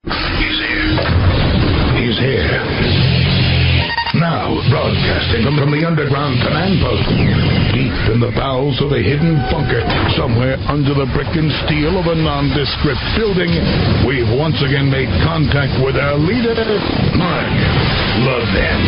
He's here. He's here. Now, broadcasting from the underground command post, deep in the bowels of a hidden bunker, somewhere under the brick and steel of a nondescript building, we've once again made contact with our leader, Mark Levin.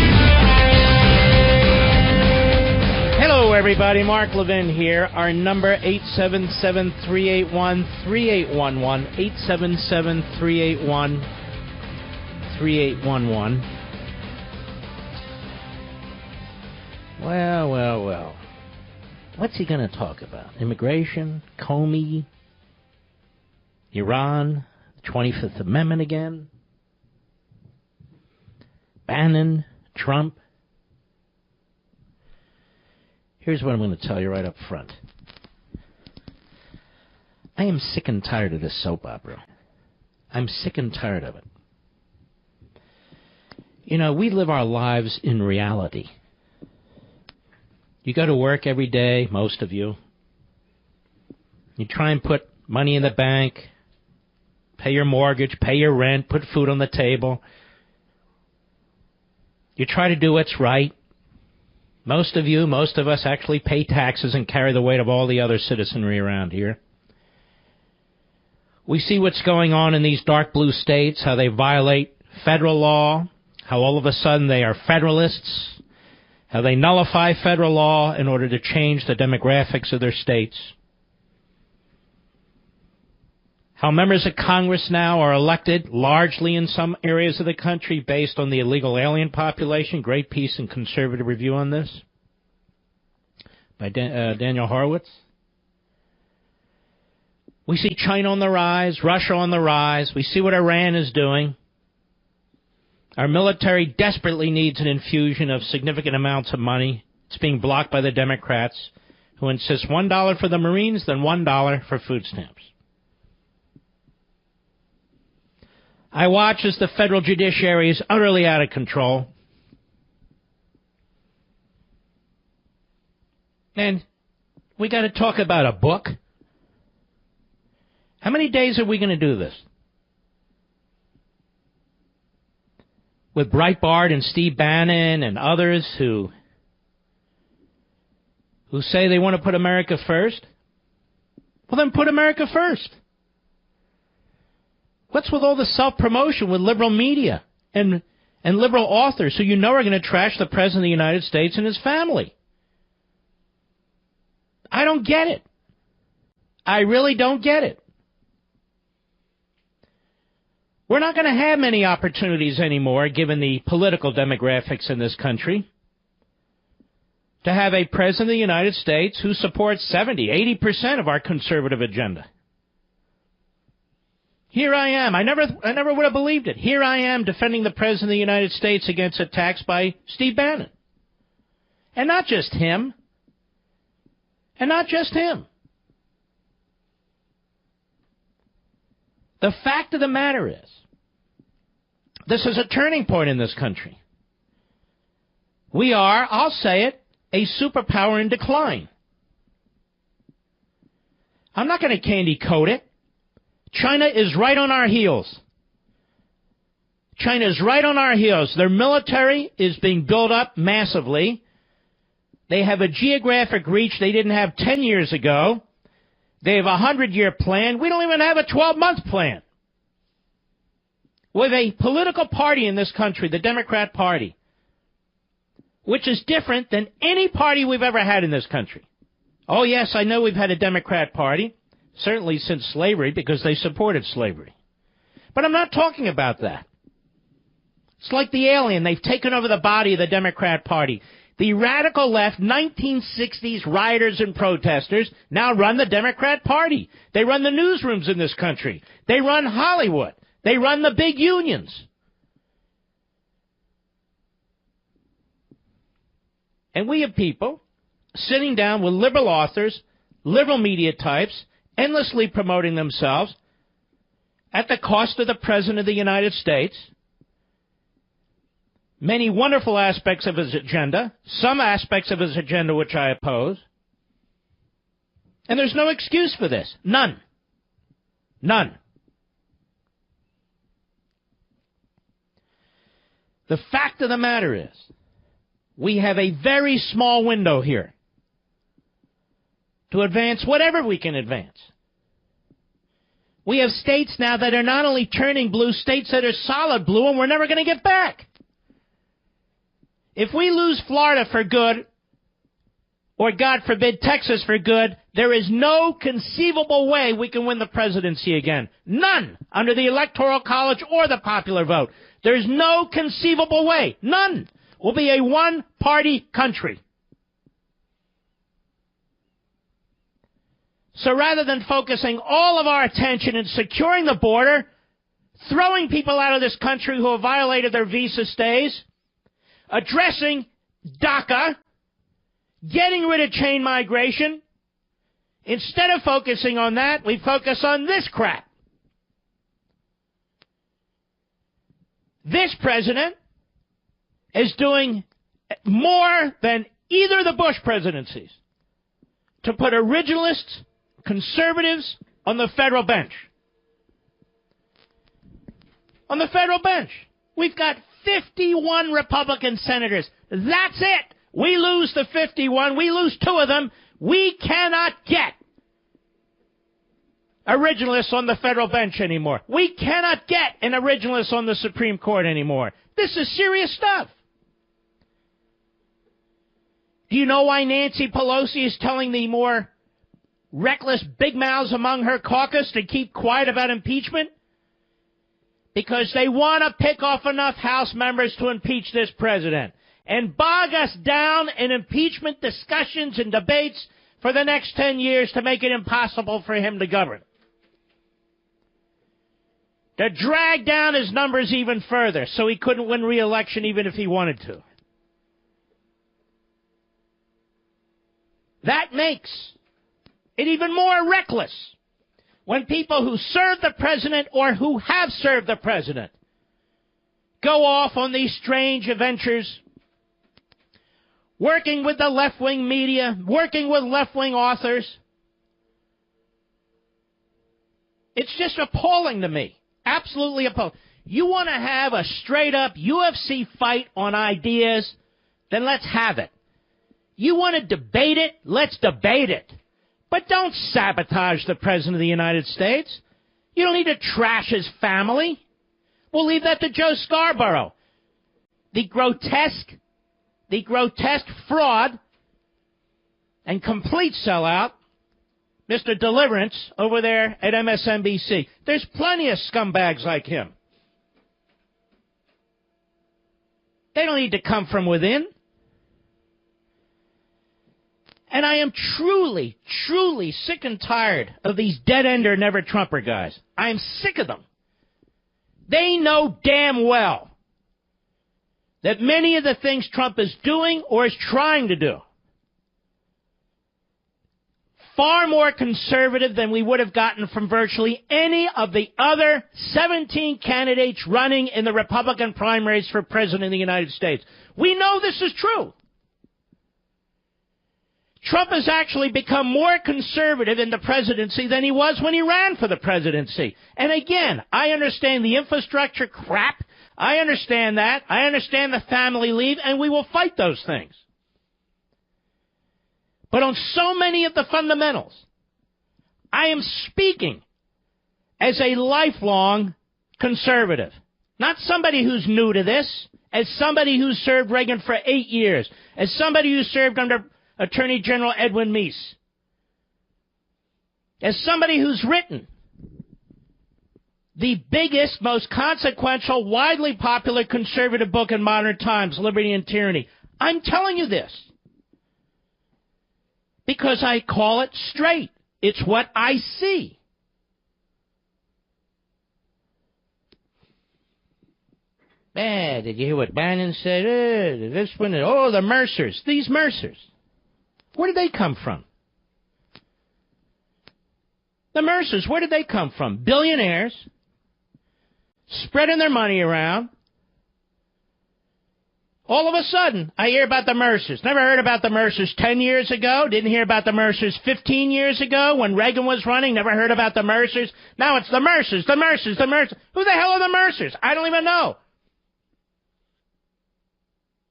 Hello, everybody. Mark Levin here. Our number, 877-381-3811, 877-381-3811. Well. What's he going to talk about? Immigration? Comey? Iran? The 25th Amendment again? Bannon? Trump? Here's what I'm going to tell you right up front. I am sick and tired of this soap opera. I'm sick and tired of it. You know, we live our lives in reality. You go to work every day, most of you. You try and put money in the bank, pay your mortgage, pay your rent, put food on the table. You try to do what's right. Most of us actually pay taxes and carry the weight of all the other citizenry around here. We see what's going on in these dark blue states, how they violate federal law, how all of a sudden they are federalists, how they nullify federal law in order to change the demographics of their states. How members of Congress now are elected largely in some areas of the country based on the illegal alien population. Great piece in Conservative Review on this by Daniel Horowitz. We see China on the rise, Russia on the rise. We see what Iran is doing. Our military desperately needs an infusion of significant amounts of money. It's being blocked by the Democrats, who insist $1 for the Marines, then $1 for food stamps. I watch as the federal judiciary is utterly out of control. And we got to talk about a book. How many days are we going to do this? With Breitbart and Steve Bannon and others who say they want to put America first? Well, then put America first. What's with all the self-promotion with liberal media and liberal authors who you know are going to trash the President of the United States and his family? I don't get it. I really don't get it. We're not going to have many opportunities anymore, given the political demographics in this country, to have a President of the United States who supports 70, 80% of our conservative agenda. Here I am. I never would have believed it. Here I am defending the President of the United States against attacks by Steve Bannon. And not just him. The fact of the matter is, this is a turning point in this country. We are, I'll say it, a superpower in decline. I'm not going to candy coat it. China is right on our heels. China is right on our heels. Their military is being built up massively. They have a geographic reach they didn't have 10 years ago. They have a 100-year plan. We don't even have a 12-month plan. We have a political party in this country, the Democrat Party, which is different than any party we've ever had in this country. Oh, yes, I know we've had a Democrat Party, certainly since slavery, because they supported slavery. But I'm not talking about that. It's like the alien. They've taken over the body of the Democrat Party. The radical left, 1960s rioters and protesters now run the Democrat Party. They run the newsrooms in this country. They run Hollywood. They run the big unions. And we have people sitting down with liberal authors, liberal media types, endlessly promoting themselves at the cost of the President of the United States. Many wonderful aspects of his agenda, some aspects of his agenda which I oppose. And there's no excuse for this. None. The fact of the matter is, we have a very small window here to advance whatever we can advance. We have states now that are not only turning blue, states that are solid blue, and we're never going to get back. If we lose Florida for good, or God forbid, Texas for good, there is no conceivable way we can win the presidency again. None, under the Electoral College or the popular vote. There's no conceivable way. None. We'll be a one-party country. So rather than focusing all of our attention in securing the border, throwing people out of this country who have violated their visa stays, addressing DACA, getting rid of chain migration, instead of focusing on that, we focus on this crap. This president is doing more than either of the Bush presidencies to put originalists, conservatives on the federal bench. On the federal bench. We've got 51 Republican senators. That's it. We lose the 51. We lose 2 of them. We cannot get originalists on the federal bench anymore. We cannot get an originalist on the Supreme Court anymore. This is serious stuff. Do you know why Nancy Pelosi is telling the more reckless big mouths among her caucus to keep quiet about impeachment? Because they want to pick off enough House members to impeach this president and bog us down in impeachment discussions and debates for the next 10 years to make it impossible for him to govern. To drag down his numbers even further so he couldn't win re-election even if he wanted to. That makes it even more reckless when people who serve the president or who have served the president go off on these strange adventures, working with the left-wing media, working with left-wing authors. It's just appalling to me. Absolutely appalling. You want to have a straight-up UFC fight on ideas? Then let's have it. You want to debate it? Let's debate it. But don't sabotage the President of the United States. You don't need to trash his family. We'll leave that to Joe Scarborough. The grotesque fraud and complete sellout, Mr. Deliverance, over there at MSNBC. There's plenty of scumbags like him. They don't need to come from within. And I am truly, truly sick and tired of these dead-ender, never-Trumper guys. I am sick of them. They know damn well that many of the things Trump is doing or is trying to do far more conservative than we would have gotten from virtually any of the other 17 candidates running in the Republican primaries for President of the United States. We know this is true. Trump has actually become more conservative in the presidency than he was when he ran for the presidency. And again, I understand the infrastructure crap. I understand that. I understand the family leave, and we will fight those things. But on so many of the fundamentals, I am speaking as a lifelong conservative. Not somebody who's new to this, as somebody who served Reagan for 8 years, as somebody who served under Attorney General Edwin Meese, as somebody who's written the biggest, most consequential, widely popular conservative book in modern times, Liberty and Tyranny. I'm telling you this because I call it straight. It's what I see. Man, did you hear what Bannon said? This one, the Mercers. These Mercers. Where did they come from? The Mercers, where did they come from? Billionaires, spreading their money around. All of a sudden, I hear about the Mercers. Never heard about the Mercers 10 years ago. Didn't hear about the Mercers 15 years ago when Reagan was running. Never heard about the Mercers. Now it's the Mercers, the Mercers, the Mercers. Who the hell are the Mercers? I don't even know.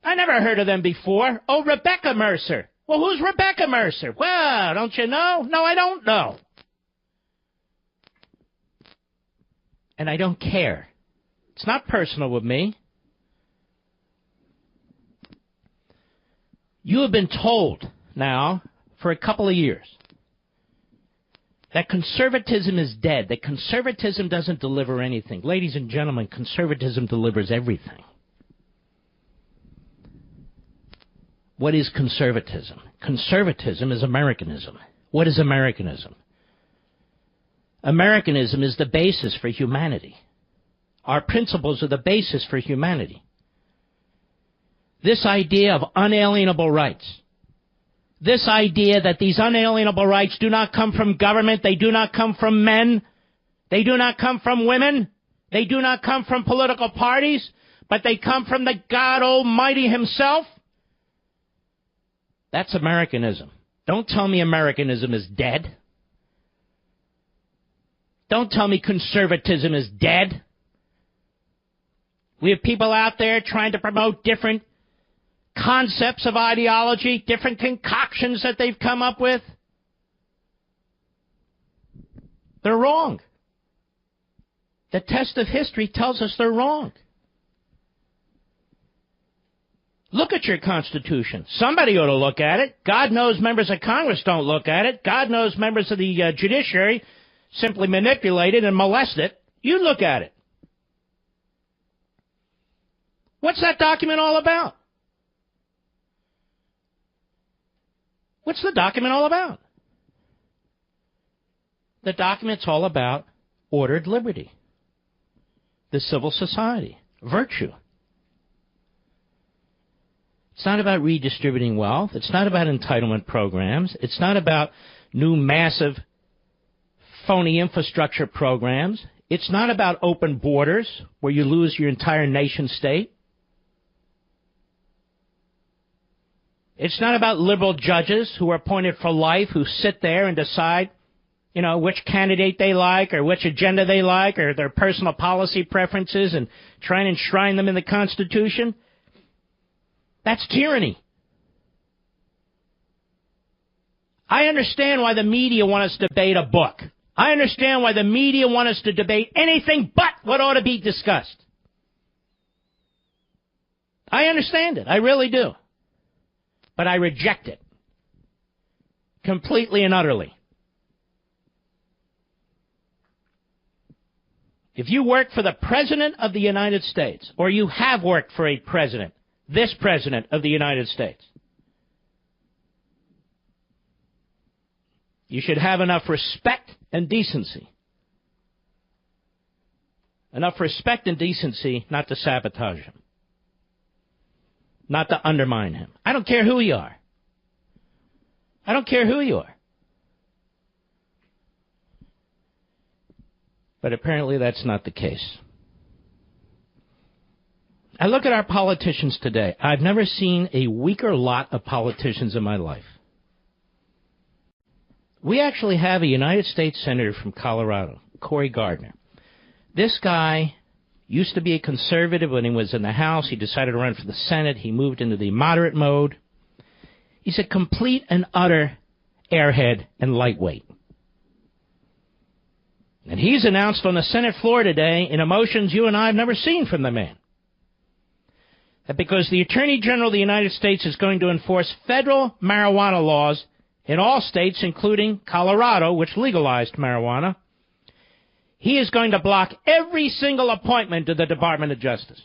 I never heard of them before. Oh, Rebecca Mercer. Well, who's Rebecca Mercer? Well, don't you know? No, I don't know. And I don't care. It's not personal with me. You have been told now for a couple of years that conservatism is dead, that conservatism doesn't deliver anything. Ladies and gentlemen, conservatism delivers everything. What is conservatism? Conservatism is Americanism. What is Americanism? Americanism is the basis for humanity. Our principles are the basis for humanity. This idea of unalienable rights. This idea that these unalienable rights do not come from government, they do not come from men, they do not come from women, they do not come from political parties, but they come from the God Almighty Himself. That's Americanism. Don't tell me Americanism is dead. Don't tell me conservatism is dead. We have people out there trying to promote different concepts of ideology, different concoctions that they've come up with. They're wrong. The test of history tells us they're wrong. Look at your Constitution. Somebody ought to look at it. God knows members of Congress don't look at it. God knows members of the judiciary simply manipulate it and molest it. You look at it. What's that document all about? What's the document all about? The document's all about ordered liberty, the civil society, virtue. It's not about redistributing wealth. It's not about entitlement programs. It's not about new massive phony infrastructure programs. It's not about open borders where you lose your entire nation state. It's not about liberal judges who are appointed for life who sit there and decide, which candidate they like or which agenda they like or their personal policy preferences and try and enshrine them in the Constitution. That's tyranny. I understand why the media want us to debate a book. I understand why the media want us to debate anything but what ought to be discussed. I understand it. I really do. But I reject it. Completely and utterly. If you work for the President of the United States, or you have worked for a president, this President of the United States, you should have enough respect and decency. Enough respect and decency not to sabotage him. Not to undermine him. I don't care who you are. I don't care who you are. But apparently that's not the case. I look at our politicians today. I've never seen a weaker lot of politicians in my life. We actually have a United States Senator from Colorado, Cory Gardner. This guy used to be a conservative when he was in the House. He decided to run for the Senate. He moved into the moderate mode. He's a complete and utter airhead and lightweight. And he's announced on the Senate floor today, in emotions you and I have never seen from the man, that because the Attorney General of the United States is going to enforce federal marijuana laws in all states, including Colorado, which legalized marijuana, he is going to block every single appointment to the Department of Justice.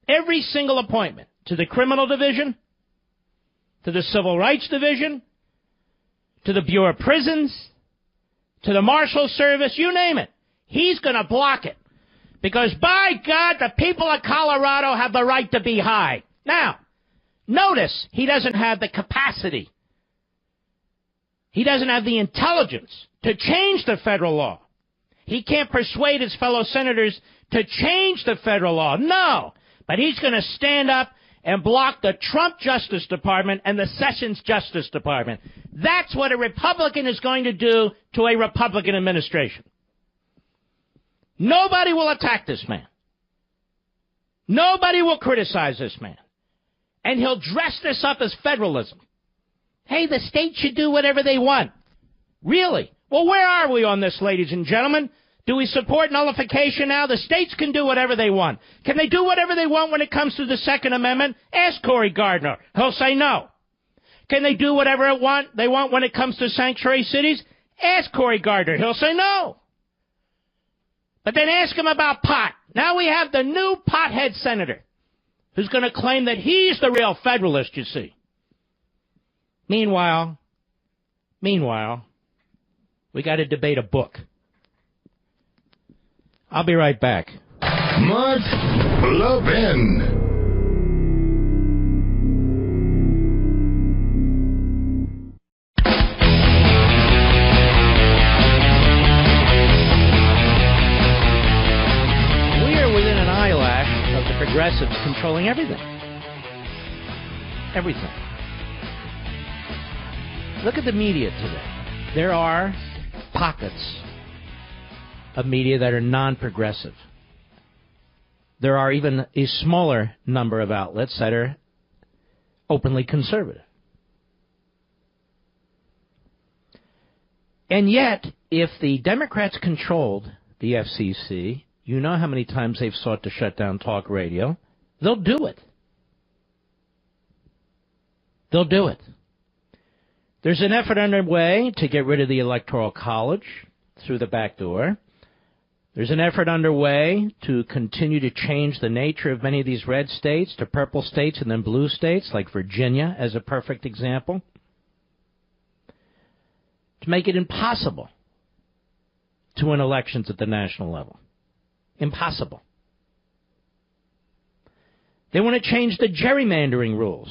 Every single appointment to the Criminal Division, to the Civil Rights Division, to the Bureau of Prisons, to the Marshal Service, you name it. He's going to block it. Because, by God, the people of Colorado have the right to be high. Now, notice he doesn't have the capacity. He doesn't have the intelligence to change the federal law. He can't persuade his fellow senators to change the federal law. No. But he's going to stand up and block the Trump Justice Department and the Sessions Justice Department. That's what a Republican is going to do to a Republican administration. Nobody will attack this man. Nobody will criticize this man. And he'll dress this up as federalism. Hey, the states should do whatever they want. Really? Well, where are we on this, ladies and gentlemen? Do we support nullification now? The states can do whatever they want. Can they do whatever they want when it comes to the Second Amendment? Ask Cory Gardner. He'll say no. Can they do whatever they want when it comes to sanctuary cities? Ask Cory Gardner. He'll say no. But then ask him about pot. Now we have the new pothead senator who's going to claim that he's the real federalist, you see. Meanwhile, we got to debate a book. I'll be right back. Mark Levin. Progressives controlling everything. Everything. Look at the media today. There are pockets of media that are non-progressive. There are even a smaller number of outlets that are openly conservative. And yet, if the Democrats controlled the FCC, you know how many times they've sought to shut down talk radio. They'll do it. They'll do it. There's an effort underway to get rid of the Electoral College through the back door. There's an effort underway to continue to change the nature of many of these red states to purple states and then blue states, like Virginia as a perfect example, to make it impossible to win elections at the national level. Impossible. They want to change the gerrymandering rules.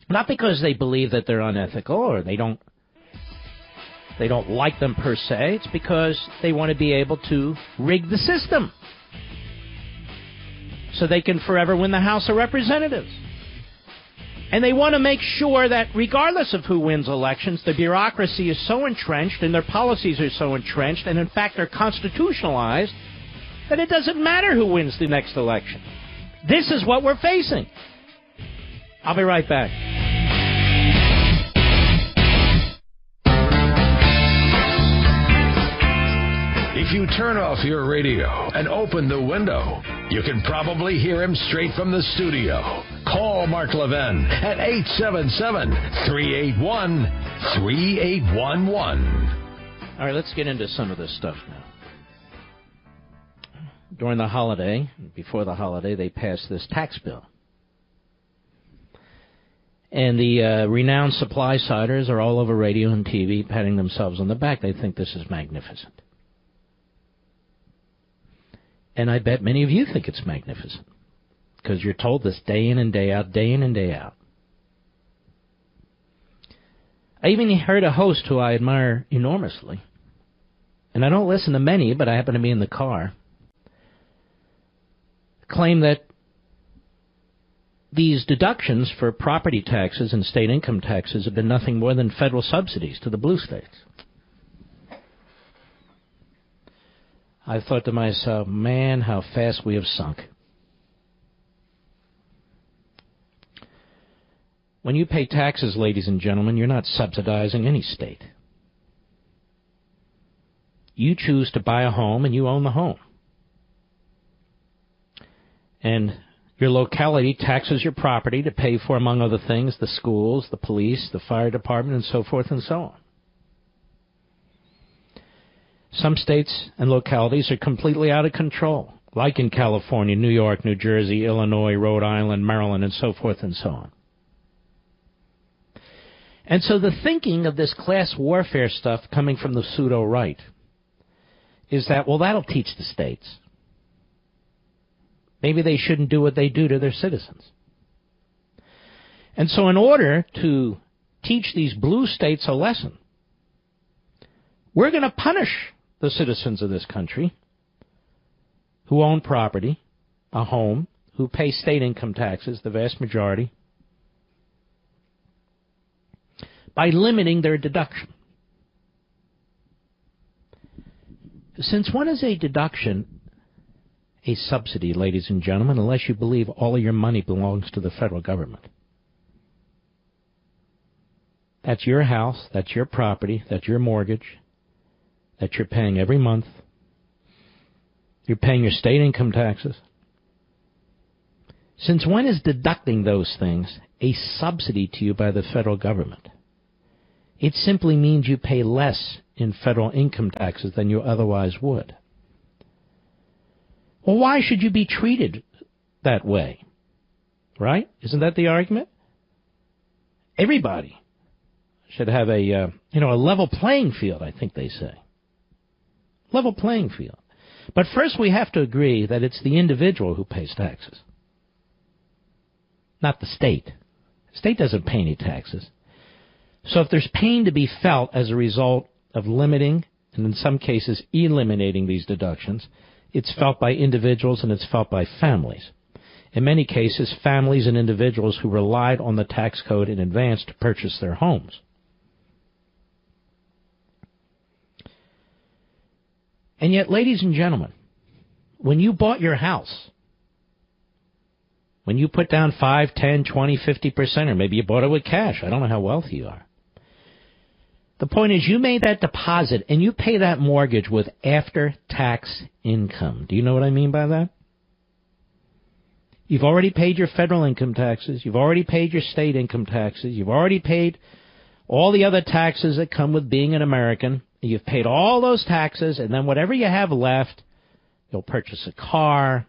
Not because they believe that they're unethical or they don't like them per se. It's because they want to be able to rig the system so they can forever win the House of Representatives. And they want to make sure that regardless of who wins elections, the bureaucracy is so entrenched and their policies are so entrenched and in fact they're constitutionalized that it doesn't matter who wins the next election. This is what we're facing. I'll be right back. If you turn off your radio and open the window, you can probably hear him straight from the studio. Call Mark Levin at 877-381-3811. All right, let's get into some of this stuff now. During the holiday, before the holiday, they passed this tax bill. And the renowned supply-siders are all over radio and TV patting themselves on the back. They think this is magnificent. And I bet many of you think it's magnificent because you're told this day in and day out, day in and day out. I even heard a host who I admire enormously, and I don't listen to many, but I happen to be in the car, claim that these deductions for property taxes and state income taxes have been nothing more than federal subsidies to the blue states. I thought to myself, man, how fast we have sunk. When you pay taxes, ladies and gentlemen, you're not subsidizing any state. You choose to buy a home and you own the home. And your locality taxes your property to pay for, among other things, the schools, the police, the fire department, and so forth and so on. Some states and localities are completely out of control, like in California, New York, New Jersey, Illinois, Rhode Island, Maryland, and so forth and so on. And so the thinking of this class warfare stuff coming from the pseudo-right is that, well, that'll teach the states. Maybe they shouldn't do what they do to their citizens. And so in order to teach these blue states a lesson, we're going to punish the citizens of this country who own property, a home, who pay state income taxes, the vast majority, by limiting their deduction. Since when is a deduction a subsidy, ladies and gentlemen, unless you believe all of your money belongs to the federal government. That's your house, that's your property, that's your mortgage, that you're paying every month. You're paying your state income taxes. Since when is deducting those things a subsidy to you by the federal government? It simply means you pay less in federal income taxes than you otherwise would. Well, why should you be treated that way? Right? Isn't that the argument? Everybody should have a level playing field, I think they say. Level playing field. But first we have to agree that it's the individual who pays taxes, not the state. The state doesn't pay any taxes. So if there's pain to be felt as a result of limiting, and in some cases eliminating these deductions, it's felt by individuals and it's felt by families. In many cases, families and individuals who relied on the tax code in advance to purchase their homes. And yet, ladies and gentlemen, when you bought your house, when you put down 5, 10, 20, 50%, or maybe you bought it with cash, I don't know how wealthy you are. The point is you made that deposit and you pay that mortgage with after-tax income. Do you know what I mean by that? You've already paid your federal income taxes. You've already paid your state income taxes. You've already paid all the other taxes that come with being an American. You've paid all those taxes, and then whatever you have left, you'll purchase a car,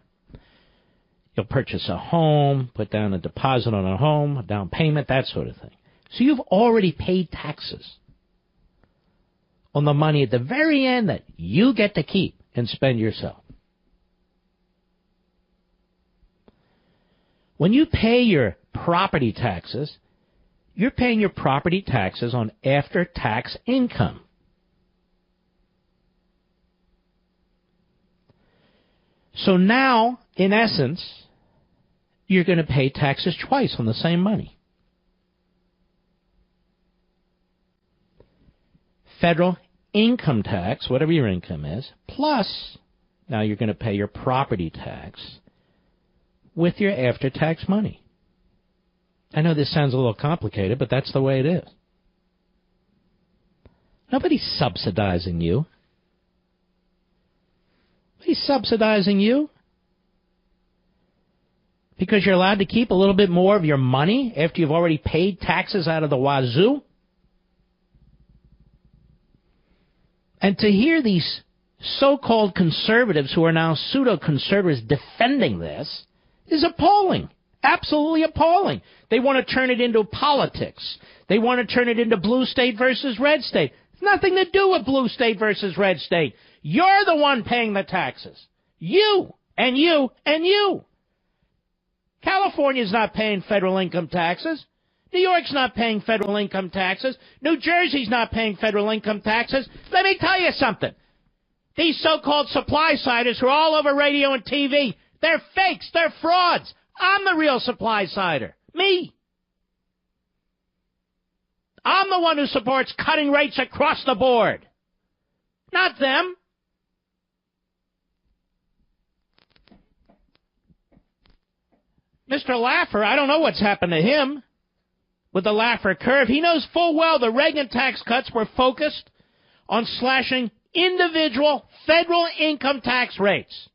you'll purchase a home, put down a deposit on a home, a down payment, that sort of thing. So you've already paid taxes on the money at the very end that you get to keep and spend yourself. When you pay your property taxes, you're paying your property taxes on after-tax income. So now, in essence, you're going to pay taxes twice on the same money. Federal income tax, whatever your income is, plus now you're going to pay your property tax with your after-tax money. I know this sounds a little complicated, but that's the way it is. Nobody's subsidizing you. He's subsidizing you because you're allowed to keep a little bit more of your money after you've already paid taxes out of the wazoo. And to hear these so-called conservatives who are now pseudo-conservatives defending this is appalling. Absolutely appalling. They want to turn it into politics. They want to turn it into blue state versus red state. It's nothing to do with blue state versus red state. You're the one paying the taxes. You and you and you. California's not paying federal income taxes. New York's not paying federal income taxes. New Jersey's not paying federal income taxes. Let me tell you something. These so-called supply-siders who are all over radio and TV, they're fakes. They're frauds. I'm the real supply-sider. Me. I'm the one who supports cutting rates across the board. Not them. Mr. Laffer, I don't know what's happened to him with the Laffer curve. He knows full well the Reagan tax cuts were focused on slashing individual federal income tax rates.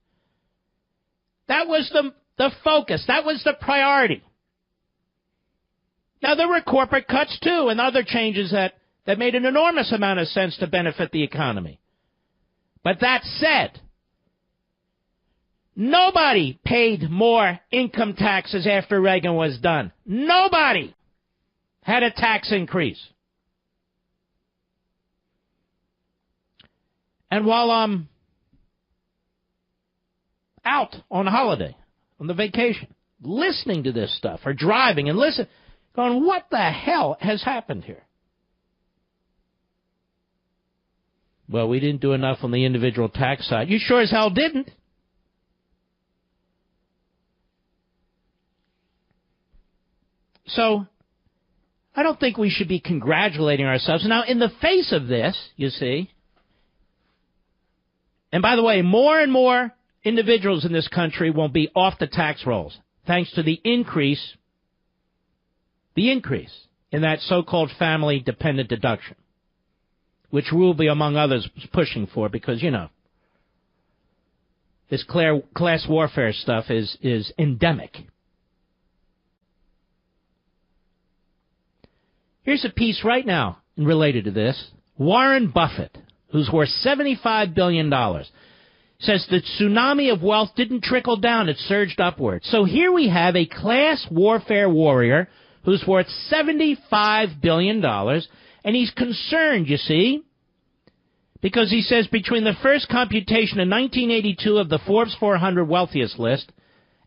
That was the focus. That was the priority. Now, there were corporate cuts, too, and other changes that made an enormous amount of sense to benefit the economy. But that said, nobody paid more income taxes after Reagan was done. Nobody had a tax increase. And while I'm out on holiday, on the vacation, listening to this stuff, or driving and going, what the hell has happened here? Well, we didn't do enough on the individual tax side. You sure as hell didn't. So, I don't think we should be congratulating ourselves. Now, in the face of this, you see, and by the way, more and more individuals in this country won't be off the tax rolls thanks to the increase in that so-called family dependent deduction, which Ruby, among others, was pushing for because, you know, this class warfare stuff is endemic. Here's a piece right now related to this. Warren Buffett, who's worth $75 billion, says the tsunami of wealth didn't trickle down, it surged upwards. So here we have a class warfare warrior who's worth $75 billion, and he's concerned, you see, because he says between the first computation in 1982 of the Forbes 400 wealthiest list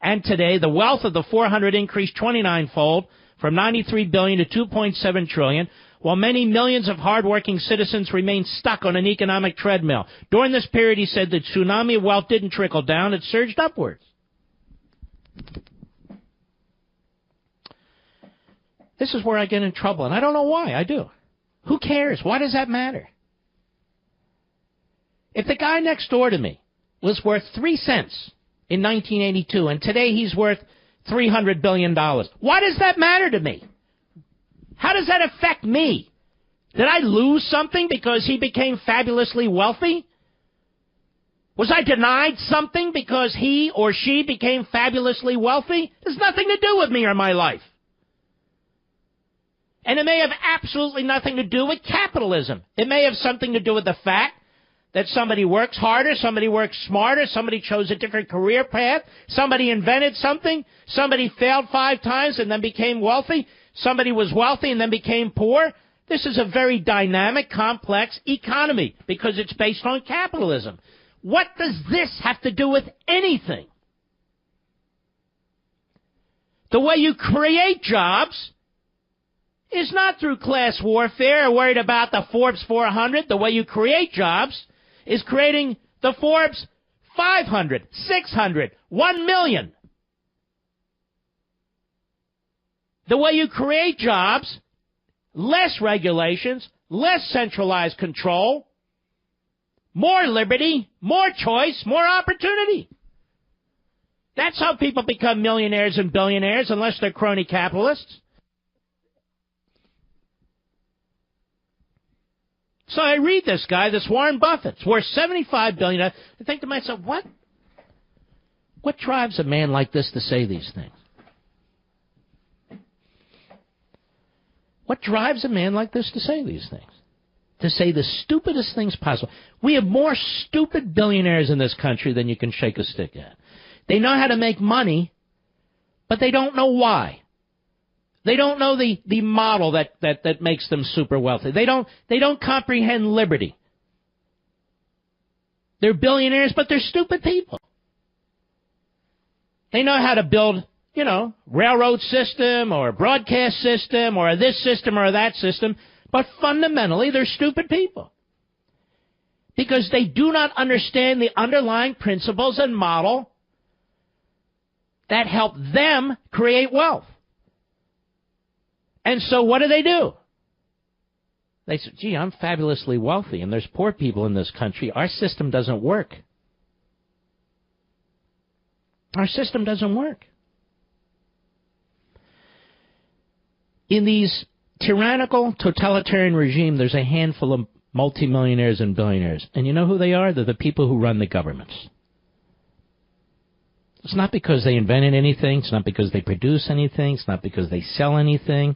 and today, the wealth of the 400 increased 29-fold from $93 billion to $2.7 trillion, while many millions of hardworking citizens remain stuck on an economic treadmill. During this period, he said the tsunami of wealth didn't trickle down, it surged upwards. This is where I get in trouble, and I don't know why. I do. Who cares? Why does that matter? If the guy next door to me was worth 3 cents in 1982, and today he's worth $300 billion, why does that matter to me? How does that affect me? Did I lose something because he became fabulously wealthy? Was I denied something because he or she became fabulously wealthy? There's nothing to do with me or my life. And it may have absolutely nothing to do with capitalism. It may have something to do with the fact that somebody works harder, somebody works smarter, somebody chose a different career path, somebody invented something, somebody failed 5 times and then became wealthy, somebody was wealthy and then became poor. This is a very dynamic, complex economy because it's based on capitalism. What does this have to do with anything? The way you create jobs is not through class warfare or worried about the Forbes 400. The way you create jobs is creating the Forbes 500, 600, 1 million. The way you create jobs, less regulations, less centralized control, more liberty, more choice, more opportunity. That's how people become millionaires and billionaires unless they're crony capitalists. So I read this guy, this Warren Buffett's worth $75 billion. I think to myself, what drives a man like this to say these things? What drives a man like this to say these things? To say the stupidest things possible. We have more stupid billionaires in this country than you can shake a stick at. They know how to make money, but they don't know why. They don't know the model that makes them super wealthy. They don't comprehend liberty. They're billionaires, but they're stupid people. They know how to build, railroad system or broadcast system or this system or that system, but fundamentally they're stupid people. Because they do not understand the underlying principles and model that help them create wealth. And so what do? They say, gee, I'm fabulously wealthy, and there's poor people in this country. Our system doesn't work. Our system doesn't work. In these tyrannical, totalitarian regimes, there's a handful of multimillionaires and billionaires. And you know who they are? They're the people who run the governments. It's not because they invented anything. It's not because they produce anything. It's not because they sell anything.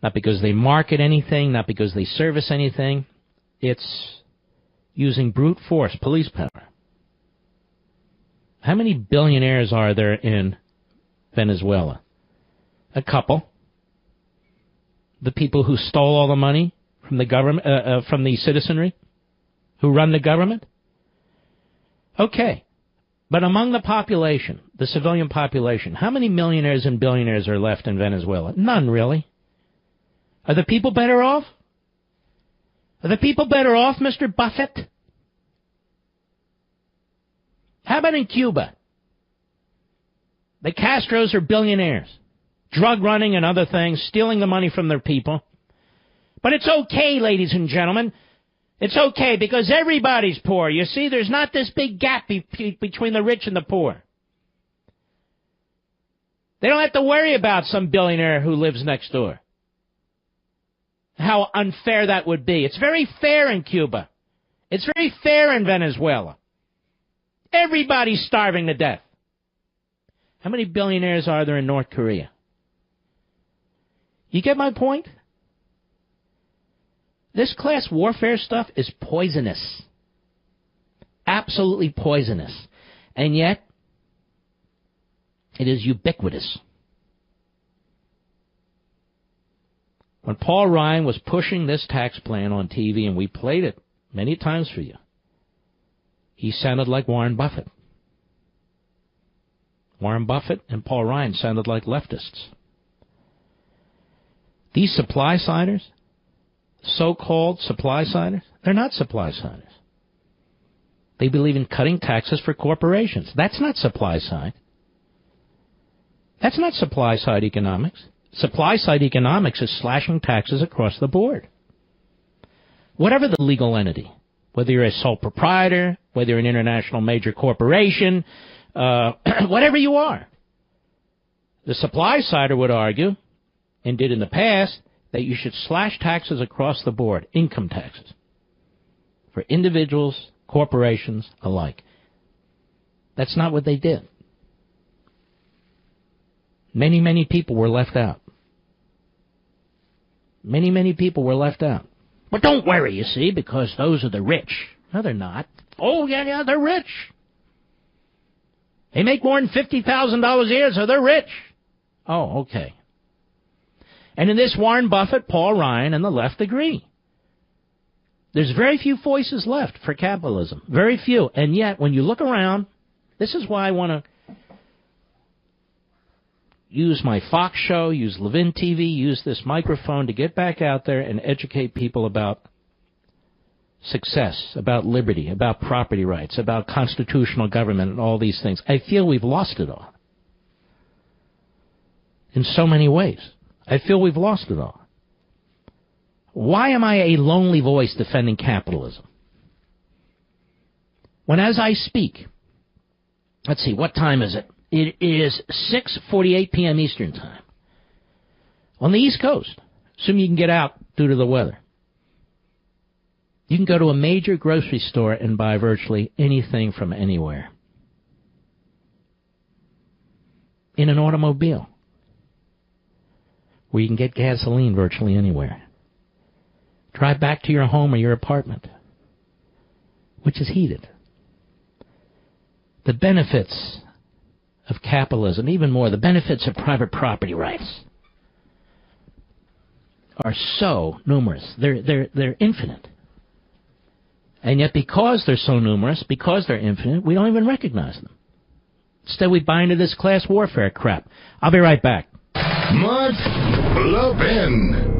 Not because they market anything. Not because they service anything. It's using brute force, police power. How many billionaires are there in Venezuela? A couple. The people who stole all the money from the government, from the citizenry, who run the government? Okay. But among the population, the civilian population, how many millionaires and billionaires are left in Venezuela? None, really. Are the people better off? Are the people better off, Mr. Buffett? How about in Cuba? The Castros are billionaires, drug running and other things, stealing the money from their people. But it's okay, ladies and gentlemen, It's okay because everybody's poor. You see, there's not this big gap between the rich and the poor. They don't have to worry about some billionaire who lives next door. How unfair that would be. It's very fair in Cuba. It's very fair in Venezuela. Everybody's starving to death. How many billionaires are there in North Korea? You get my point? This class warfare stuff is poisonous. Absolutely poisonous. And yet, it is ubiquitous. When Paul Ryan was pushing this tax plan on TV, and we played it many times for you, he sounded like Warren Buffett. Warren Buffett and Paul Ryan sounded like leftists. These supply-siders, so-called supply-siders, they're not supply-siders. They believe in cutting taxes for corporations. That's not supply-side. That's not supply-side economics. Supply-side economics is slashing taxes across the board. Whatever the legal entity, whether you're a sole proprietor, whether you're an international major corporation, whatever you are. The supply-sider would argue, and did in the past, that you should slash taxes across the board, income taxes, for individuals, corporations alike. That's not what they did. Many, many people were left out. Many, many people were left out. But don't worry, you see, because those are the rich. No, they're not. Oh, yeah, they're rich. They make more than $50,000 a year, so they're rich. Oh, okay. And in this, Warren Buffett, Paul Ryan, and the left agree. There's very few voices left for capitalism. Very few. And yet, when you look around, this is why I want to use my Fox show, use Levin TV, use this microphone to get back out there and educate people about success, about liberty, about property rights, about constitutional government and all these things. I feel we've lost it all. In so many ways. I feel we've lost it all. Why am I a lonely voice defending capitalism? When as I speak, let's see, what time is it? It is 6:48 p.m. Eastern Time. On the East Coast, assume you can get out due to the weather. You can go to a major grocery store and buy virtually anything from anywhere. In an automobile, where you can get gasoline virtually anywhere. Drive back to your home or your apartment, which is heated. The benefits of capitalism, even more, the benefits of private property rights are so numerous. They're infinite. And yet because they're so numerous, because they're infinite, we don't even recognize them. Instead, we buy into this class warfare crap. I'll be right back. Mark Levin.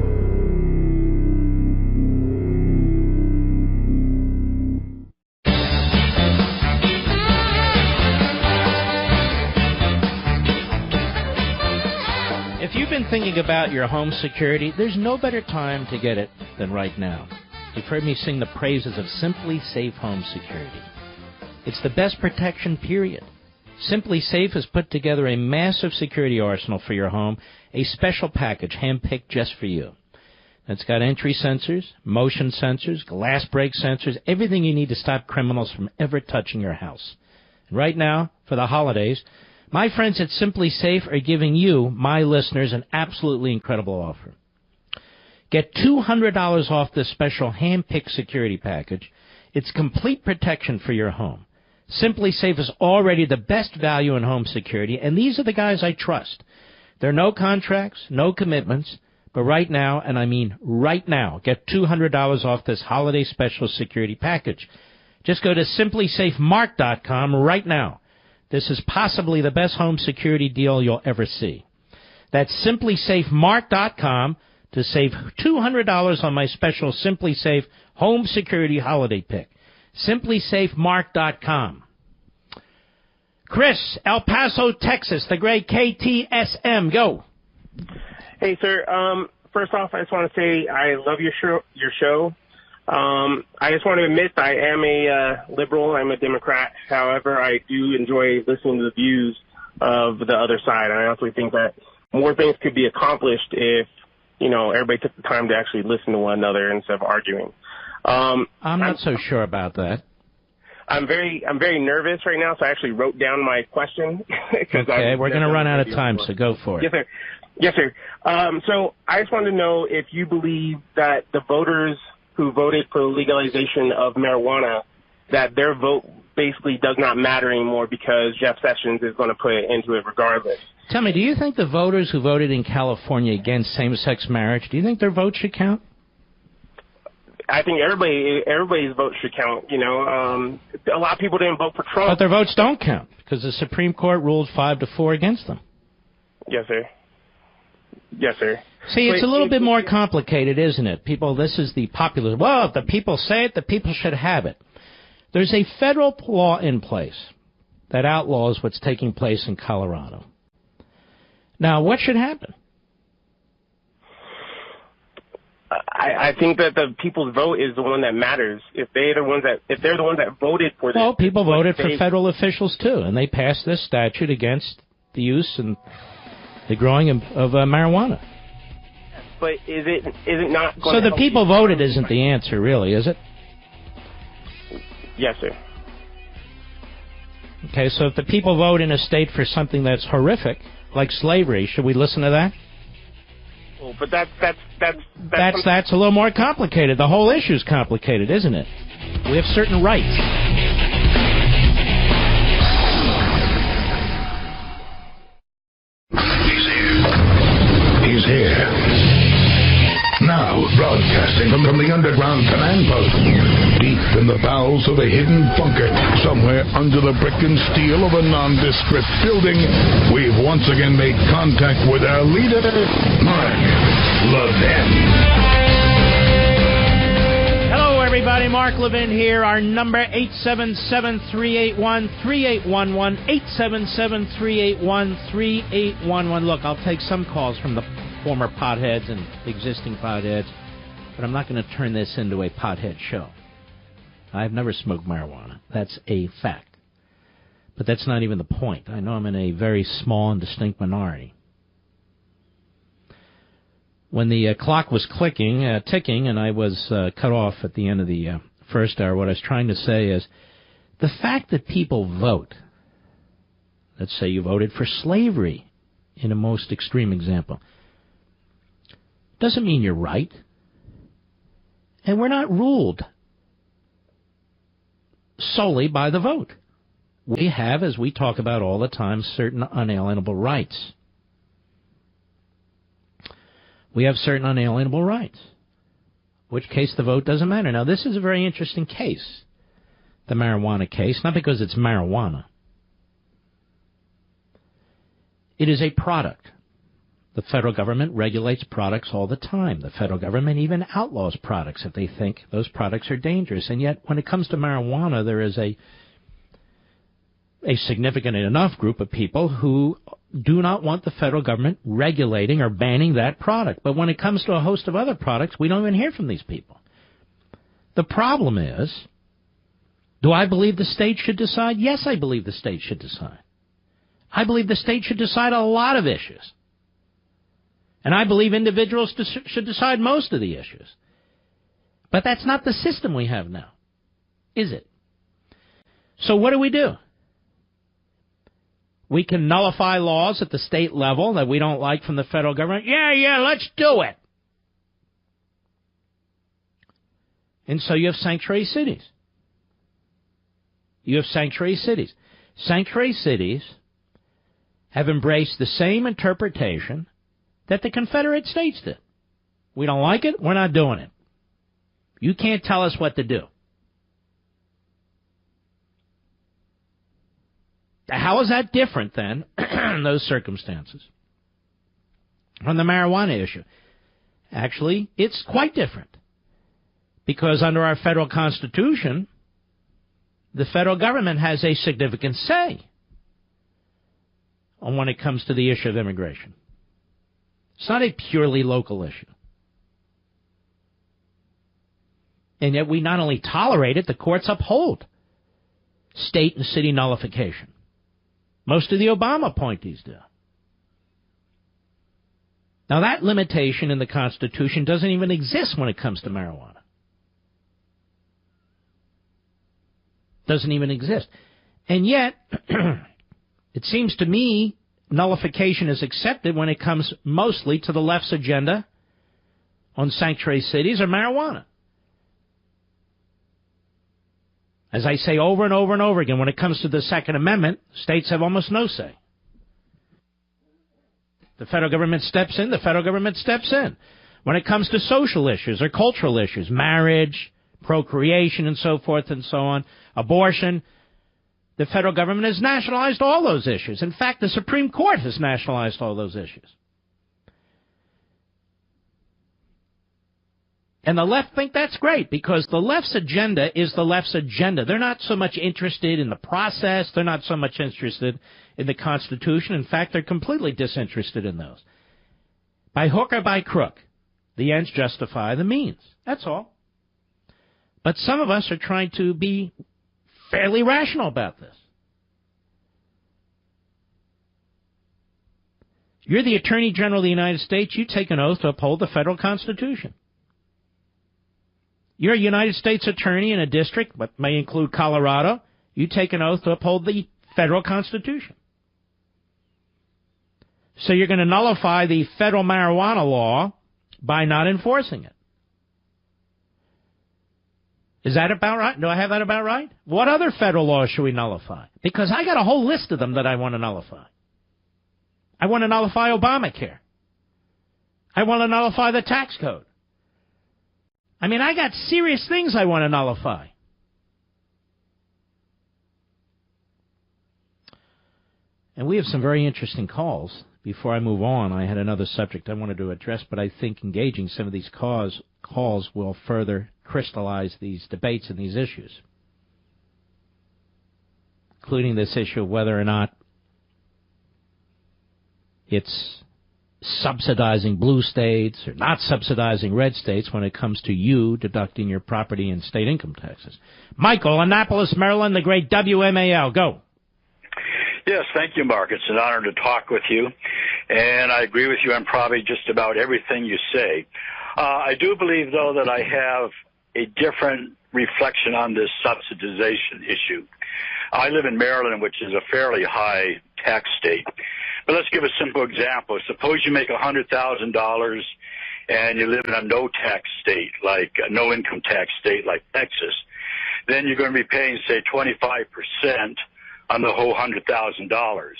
If you've been thinking about your home security, there's no better time to get it than right now. You've heard me sing the praises of Simply Safe Home Security. It's the best protection, period. Simply Safe has put together a massive security arsenal for your home, a special package handpicked just for you. It's got entry sensors, motion sensors, glass break sensors, everything you need to stop criminals from ever touching your house. And right now, for the holidays, my friends at Simply Safe are giving you, my listeners, an absolutely incredible offer. Get $200 off this special hand-picked security package. It's complete protection for your home. Simply Safe is already the best value in home security, and these are the guys I trust. There are no contracts, no commitments, but right now, and I mean right now, get $200 off this holiday special security package. Just go to simplysafemark.com right now. This is possibly the best home security deal you'll ever see. That's simplysafemark.com to save $200 on my special Simply Safe Home Security Holiday Pick. simplysafemark.com. Chris, El Paso, Texas, the great KTSM. Go. Hey, sir. First off, I just want to say I love your show. I just want to admit I am a liberal. I'm a Democrat. However, I do enjoy listening to the views of the other side. I honestly think that more things could be accomplished if, everybody took the time to actually listen to one another instead of arguing. I'm not so sure about that. I'm very nervous right now, so I actually wrote down my question. Okay, we're going to run out of time, so go for it. Yes, sir. Yes, sir. So I just wanted to know if you believe that the voters who voted for legalization of marijuana, that their vote basically does not matter anymore because Jeff Sessions is going to put it into it regardless. Tell me, do you think the voters who voted in California against same-sex marriage, do you think their vote should count? I think everybody's vote should count. A lot of people didn't vote for Trump. But their votes don't count because the Supreme Court ruled 5-4 against them. Yes, sir. Yes, sir. See, it's a little bit more complicated, isn't it? This is the popular. Well, if the people say it, the people should have it. There's a federal law in place that outlaws what's taking place in Colorado. Now, what should happen? I think that the people's vote is the one that matters. If they're the ones that voted for this. Well, people voted for federal officials too, and they passed this statute against the use and the growing of marijuana. But is it not going So to the people voted isn't the answer, really, is it? Yes, sir. Okay, so if the people vote in a state for something that's horrific, like slavery, should we listen to that? Well, but that's a little more complicated. The whole issue is complicated, isn't it? We have certain rights. He's here. Now, broadcasting from the underground command post, deep in the bowels of a hidden bunker, somewhere under the brick and steel of a nondescript building, we've once again made contact with our leader, Mark Levin. Hello, everybody. Mark Levin here. Our number, 877-381-3811, 877-381-3811. Look, I'll take some calls from the former potheads and existing potheads, but I'm not going to turn this into a pothead show. I've never smoked marijuana. That's a fact. But that's not even the point. I know I'm in a very small and distinct minority. When the clock was ticking, and I was cut off at the end of the first hour, what I was trying to say is the fact that people vote, let's say you voted for slavery in a most extreme example, doesn't mean you're right. And we're not ruled solely by the vote. We have, as we talk about all the time, certain unalienable rights. We have certain unalienable rights, which case the vote doesn't matter. Now, this is a very interesting case, the marijuana case, not because it's marijuana. It is a product. The federal government regulates products all the time. The federal government even outlaws products if they think those products are dangerous. And yet, when it comes to marijuana, there is a significant enough group of people who do not want the federal government regulating or banning that product. But when it comes to a host of other products, we don't even hear from these people. The problem is, do I believe the state should decide? Yes, I believe the state should decide. I believe the state should decide a lot of issues. And I believe individuals should decide most of the issues. But that's not the system we have now, is it? So what do? We can nullify laws at the state level that we don't like from the federal government. Yeah, let's do it. And so you have sanctuary cities. Sanctuary cities have embraced the same interpretation that the Confederate States did. We don't like it, we're not doing it. You can't tell us what to do. How is that different, then, in those circumstances, from the marijuana issue? Actually, it's quite different. Because under our federal Constitution, the federal government has a significant say on when it comes to the issue of immigration. It's not a purely local issue. And yet we not only tolerate it, the courts uphold state and city nullification. Most of the Obama appointees do. Now, that limitation in the Constitution doesn't even exist when it comes to marijuana. Doesn't even exist. And yet, it seems to me nullification is accepted when it comes mostly to the left's agenda on sanctuary cities or marijuana. As I say over and over and over again, when it comes to the Second Amendment, states have almost no say. The federal government steps in, the federal government steps in. When it comes to social issues or cultural issues, marriage, procreation, and so forth and so on, abortion, the federal government has nationalized all those issues. In fact, the Supreme Court has nationalized all those issues. And the left think that's great because the left's agenda is the left's agenda. They're not so much interested in the process. They're not so much interested in the Constitution. In fact, they're completely disinterested in those. By hook or by crook, the ends justify the means. That's all. But some of us are trying to be fairly rational about this. You're the Attorney General of the United States. You take an oath to uphold the federal Constitution. You're a United States attorney in a district, but may include Colorado. You take an oath to uphold the federal Constitution. So you're going to nullify the federal marijuana law by not enforcing it. Is that about right? Do I have that about right? What other federal laws should we nullify? Because I got a whole list of them that I want to nullify. I want to nullify Obamacare. I want to nullify the tax code. I mean, I got serious things I want to nullify. And we have some very interesting calls. Before I move on, I had another subject I wanted to address, but I think engaging some of these calls will further crystallize these debates and these issues, including this issue of whether or not it's subsidizing blue states or not subsidizing red states when it comes to you deducting your property and state income taxes. Michael, Annapolis, Maryland, the great WMAL. Go. Yes, thank you, Mark. It's an honor to talk with you, and I agree with you on probably just about everything you say. I do believe, though, that I have a different reflection on this subsidization issue. I live in Maryland, which is a fairly high tax state. But let's give a simple example. Suppose you make $100,000 and you live in a no-tax state, like a no-income tax state like Texas. Then you're going to be paying, say, 25% on the whole $100,000.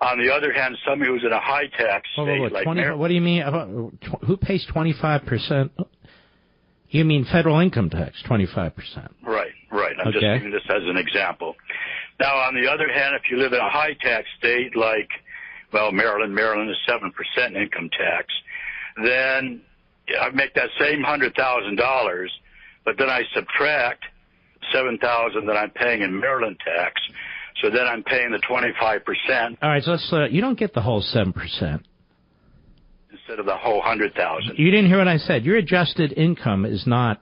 On the other hand, somebody who's in a high-tax state like Maryland. What do you mean? Who pays 25%? You mean federal income tax, 25%? Right. I'm just giving this as an example. Now, on the other hand, if you live in a high-tax state like, well, Maryland is 7% income tax, then I make that same $100,000, but then I subtract $7,000 that I'm paying in Maryland tax, so then I'm paying the 25%. All right, so let's, you don't get the whole 7%. Instead of the whole $100,000. You didn't hear what I said. Your adjusted income is not,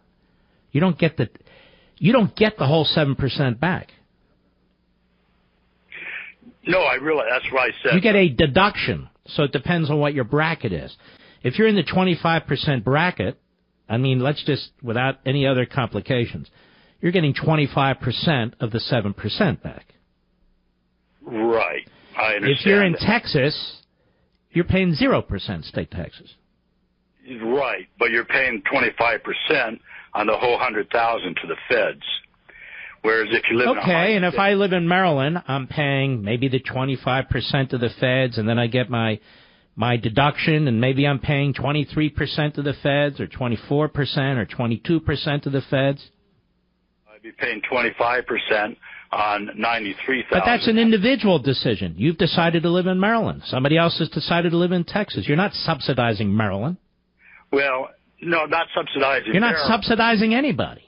you don't get the whole 7% back. No, I realize. That's what I said. You get a deduction, so it depends on what your bracket is. If you're in the 25% bracket, I mean, let's just, without any other complications, you're getting 25% of the 7% back. Right. I understand. If you're in Texas, you're paying 0% state taxes. Right, but you're paying 25% on the whole $100,000 to the feds. Whereas if you live in a high and state, if I live in Maryland, I'm paying maybe the 25% to the feds, and then I get my deduction, and maybe I'm paying 23% to the feds, or 24%, or 22% to the feds. I'd be paying 25% on $93,000. But that's an individual decision. You've decided to live in Maryland. Somebody else has decided to live in Texas. You're not subsidizing Maryland. Well, no, not subsidizing You're not Maryland. subsidizing anybody.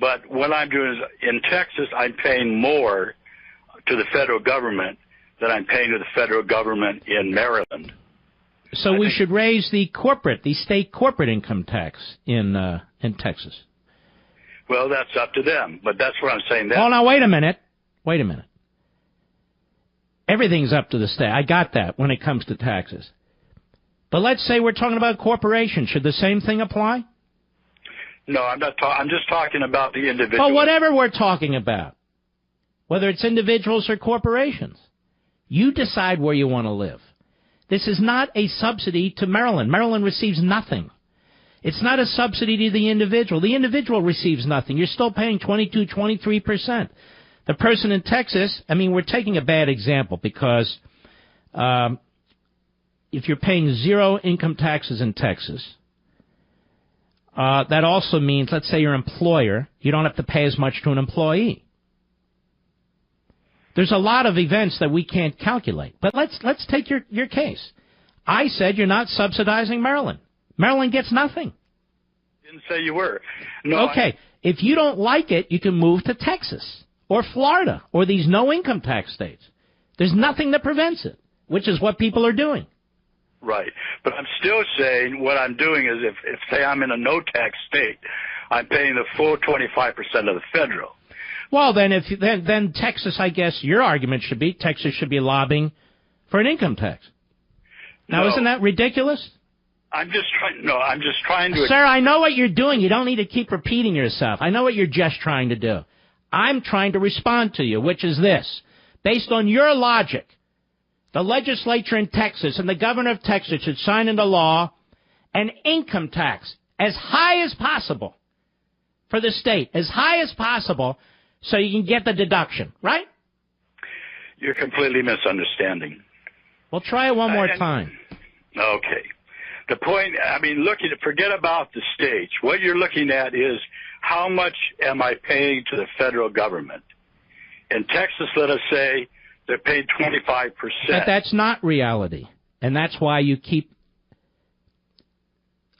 But what I'm doing is, in Texas, I'm paying more to the federal government than I'm paying to the federal government in Maryland. So we should raise the state corporate income tax in Texas. Well, that's up to them, but that's what I'm saying. Oh, now, wait a minute. Everything's up to the state. I got that when it comes to taxes. But let's say we're talking about corporations. Should the same thing apply? No, I'm not. I'm just talking about the individual. Well, whatever we're talking about, whether it's individuals or corporations, you decide where you want to live. This is not a subsidy to Maryland. Maryland receives nothing. It's not a subsidy to the individual. The individual receives nothing. You're still paying 22, 23%. The person in Texas, I mean, we're taking a bad example because if you're paying zero income taxes in Texas, that also means, let's say your employer, you don't have to pay as much to an employee. There's a lot of events that we can't calculate. But let's take your case. I said you're not subsidizing Maryland. Maryland gets nothing. Didn't say you were. No. Okay. If you don't like it, you can move to Texas or Florida or these no-income tax states. There's nothing that prevents it, which is what people are doing. Right. But I'm still saying what I'm doing is if say I'm in a no-tax state, I'm paying the full 25% of the federal. Well, then Texas, I guess your argument should be Texas should be lobbying for an income tax. Now, isn't that ridiculous? I'm just trying to... Sir, I know what you're doing. You don't need to keep repeating yourself. I know what you're just trying to do. I'm trying to respond to you, which is this. Based on your logic, the legislature in Texas and the governor of Texas should sign into law an income tax as high as possible for the state, as high as possible, so you can get the deduction, right? You're completely misunderstanding. Well, try it one more time. Okay. The point, forget about the states. What you're looking at is how much am I paying to the federal government? In Texas, let us say they're paid 25%. But that's not reality. And that's why you keep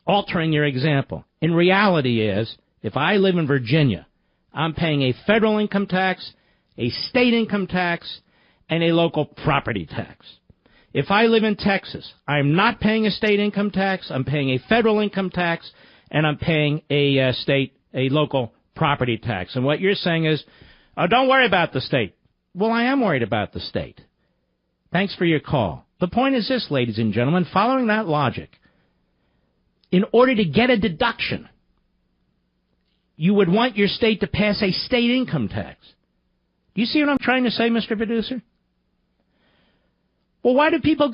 altering your example. In reality is, if I live in Virginia, I'm paying a federal income tax, a state income tax, and a local property tax. If I live in Texas, I'm not paying a state income tax, I'm paying a federal income tax, and I'm paying a local property tax. And what you're saying is, oh, don't worry about the state. Well, I am worried about the state. Thanks for your call. The point is this, ladies and gentlemen, following that logic, in order to get a deduction, you would want your state to pass a state income tax. Do you see what I'm trying to say, Mr. Producer? Well, why do people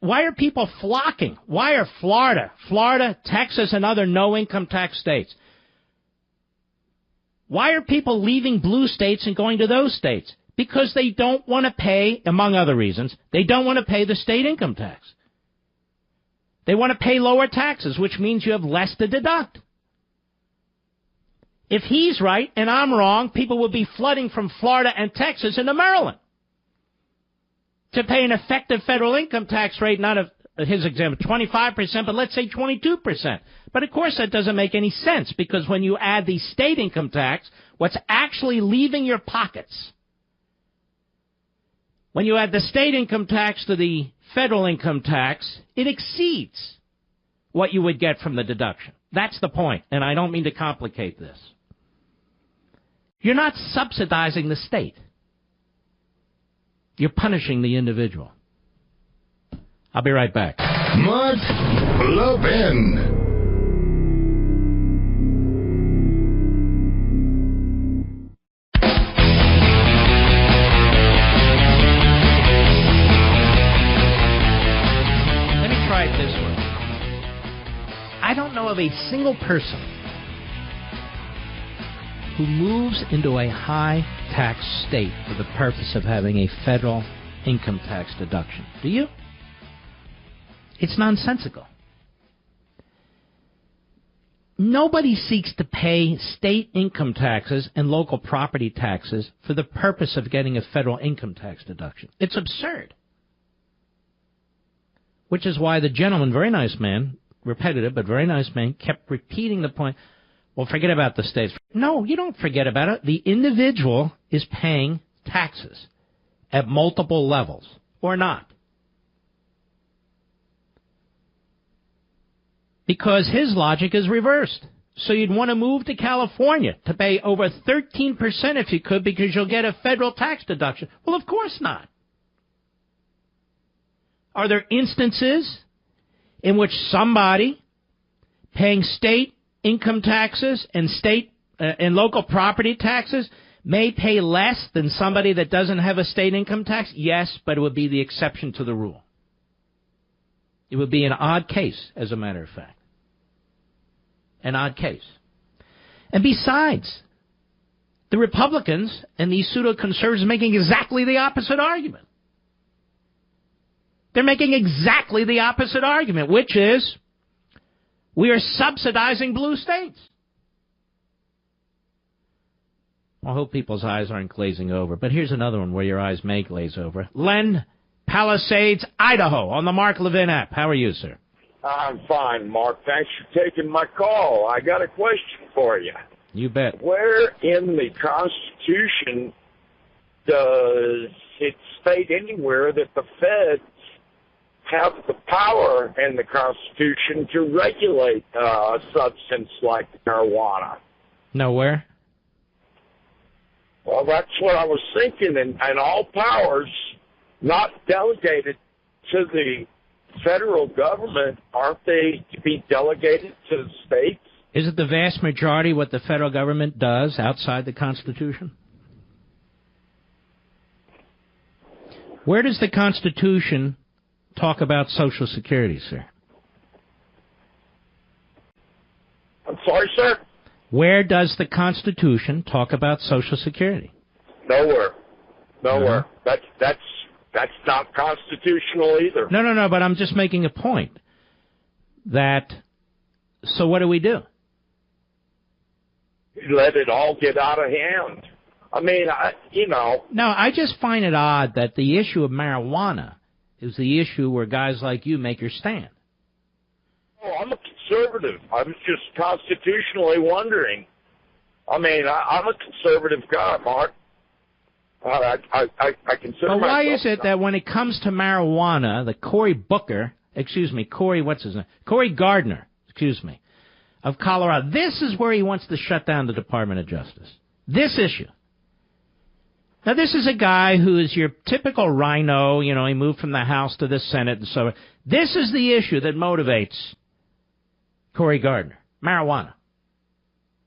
why are people flocking? Why are Florida, Texas, and other no-income tax states? Why are people leaving blue states and going to those states? Because they don't want to pay, among other reasons, they don't want to pay the state income tax. They want to pay lower taxes, which means you have less to deduct. If he's right and I'm wrong, people will be flooding from Florida and Texas into Maryland to pay an effective federal income tax rate, not of his example, 25%, but let's say 22%. But of course that doesn't make any sense, because when you add the state income tax, what's actually leaving your pockets, when you add the state income tax to the federal income tax, it exceeds what you would get from the deduction. That's the point, and I don't mean to complicate this. You're not subsidizing the state. You're punishing the individual. I'll be right back. Mark Levin. Let me try it this way. I don't know of a single person who moves into a high-tax state for the purpose of having a federal income tax deduction. Do you? It's nonsensical. Nobody seeks to pay state income taxes and local property taxes for the purpose of getting a federal income tax deduction. It's absurd. Which is why the gentleman, very nice man, repetitive but very nice man, kept repeating the point, well, forget about the states. No, you don't forget about it. The individual is paying taxes at multiple levels, or not. Because his logic is reversed. So you'd want to move to California to pay over 13% if you could, because you'll get a federal tax deduction. Well, of course not. Are there instances in which somebody paying state income taxes and state and local property taxes may pay less than somebody that doesn't have a state income tax? Yes, but it would be the exception to the rule. It would be an odd case, as a matter of fact. An odd case. And besides, the Republicans and these pseudo-conservatives are making exactly the opposite argument. They're making exactly the opposite argument, which is we are subsidizing blue states. I hope people's eyes aren't glazing over. But here's another one where your eyes may glaze over. Len, Palisades, Idaho, on the Mark Levin app. How are you, sir? I'm fine, Mark. Thanks for taking my call. I got a question for you. You bet. Where in the Constitution does it state anywhere that the feds have the power in the Constitution to regulate a substance like marijuana? Nowhere. Well, that's what I was thinking, and all powers not delegated to the federal government, aren't they to be delegated to the states? Is it the vast majority what the federal government does outside the Constitution? Where does the Constitution talk about Social Security, sir? I'm sorry, sir? Where does the Constitution talk about Social Security? Nowhere. Nowhere. That's not constitutional either. No, but I'm just making a point. So what do we do? You let it all get out of hand. I mean, No, I just find it odd that the issue of marijuana is the issue where guys like you make your stand. Oh, I'm a conservative. I was just constitutionally wondering. I mean, I'm a conservative guy, Mark. I consider myself. But why is it that when it comes to marijuana, the Cory Gardner, of Colorado, this is where he wants to shut down the Department of Justice. This issue. Now, this is a guy who is your typical rhino. You know, he moved from the House to the Senate and so on. This is the issue that motivates Cory Gardner, marijuana.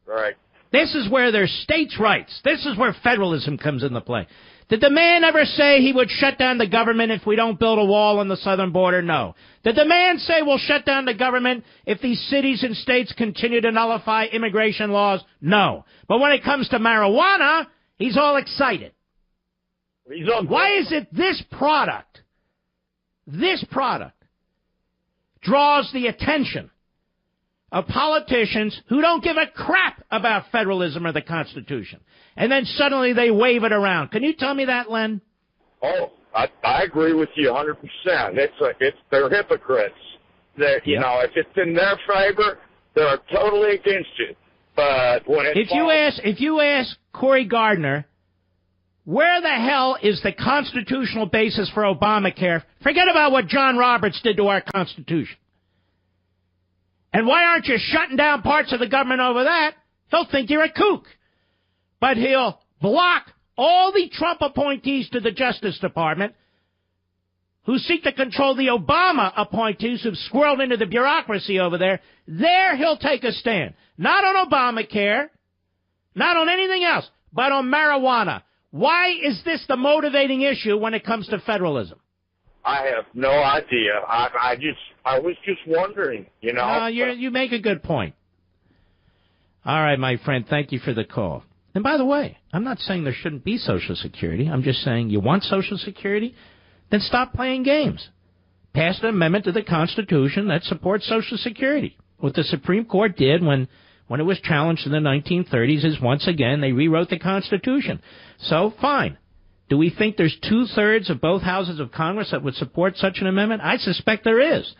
Right. This is where there's states' rights. This is where federalism comes into play. Did the man ever say he would shut down the government if we don't build a wall on the southern border? No. Did the man say we'll shut down the government if these cities and states continue to nullify immigration laws? No. But when it comes to marijuana, he's all excited. Why is it this product draws the attention of politicians who don't give a crap about federalism or the Constitution, and then suddenly they wave it around? Can you tell me that, Len? Oh, I agree with you 100%. They're hypocrites. If it's in their favor, they're totally against it. But when if you ask Cory Gardner, where the hell is the constitutional basis for Obamacare? Forget about what John Roberts did to our Constitution. And why aren't you shutting down parts of the government over that? He'll think you're a kook. But he'll block all the Trump appointees to the Justice Department who seek to control the Obama appointees who've squirreled into the bureaucracy over there. There he'll take a stand. Not on Obamacare, not on anything else, but on marijuana. Why is this the motivating issue when it comes to federalism? I have no idea. I was just wondering, You make a good point. All right, my friend, thank you for the call. And by the way, I'm not saying there shouldn't be Social Security. I'm just saying you want Social Security? Then stop playing games. Pass an amendment to the Constitution that supports Social Security. What the Supreme Court did when it was challenged in the 1930s is, once again, they rewrote the Constitution. So, fine. Do we think there's 2/3 of both houses of Congress that would support such an amendment? I suspect there is.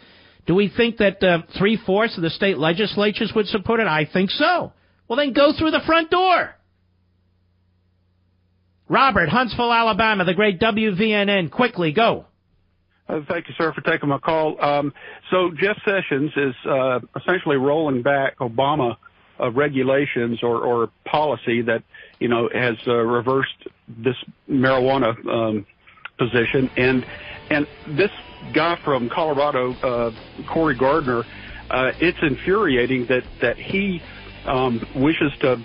Do we think that 3/4 of the state legislatures would support it? I think so. Well, then go through the front door. Robert, Huntsville, Alabama, the great WVNN. Quickly, go. Thank you, sir, for taking my call. So Jeff Sessions is essentially rolling back Obama regulations or policy that, has reversed this marijuana position. And this guy from Colorado, Cory Gardner, it's infuriating that he wishes to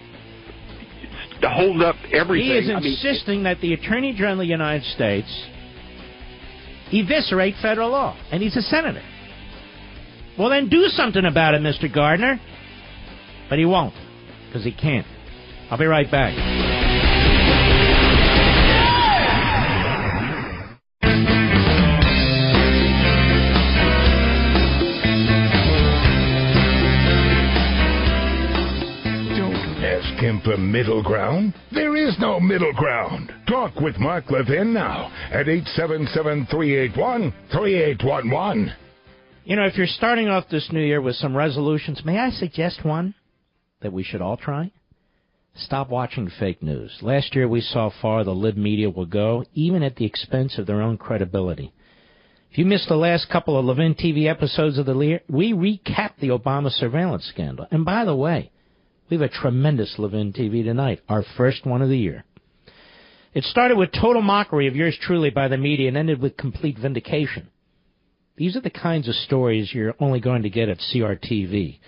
hold up everything. He is insisting that the Attorney General of the United States eviscerate federal law, and he's a senator. Well, then do something about it, Mr. Gardner. But he won't, because he can't. I'll be right back. Ask him for middle ground. There is no middle ground. Talk with Mark Levin now at 877-381-3811. If you're starting off this new year with some resolutions, may I suggest one that we should all try? Stop watching fake news. Last year we saw how far the lib media will go, even at the expense of their own credibility. If you missed the last couple of Levin TV episodes of the year, we recapped the Obama surveillance scandal. And by the way, we have a tremendous Levin TV tonight, our first one of the year. It started with total mockery of yours truly by the media and ended with complete vindication. These are the kinds of stories you're only going to get at CRTV.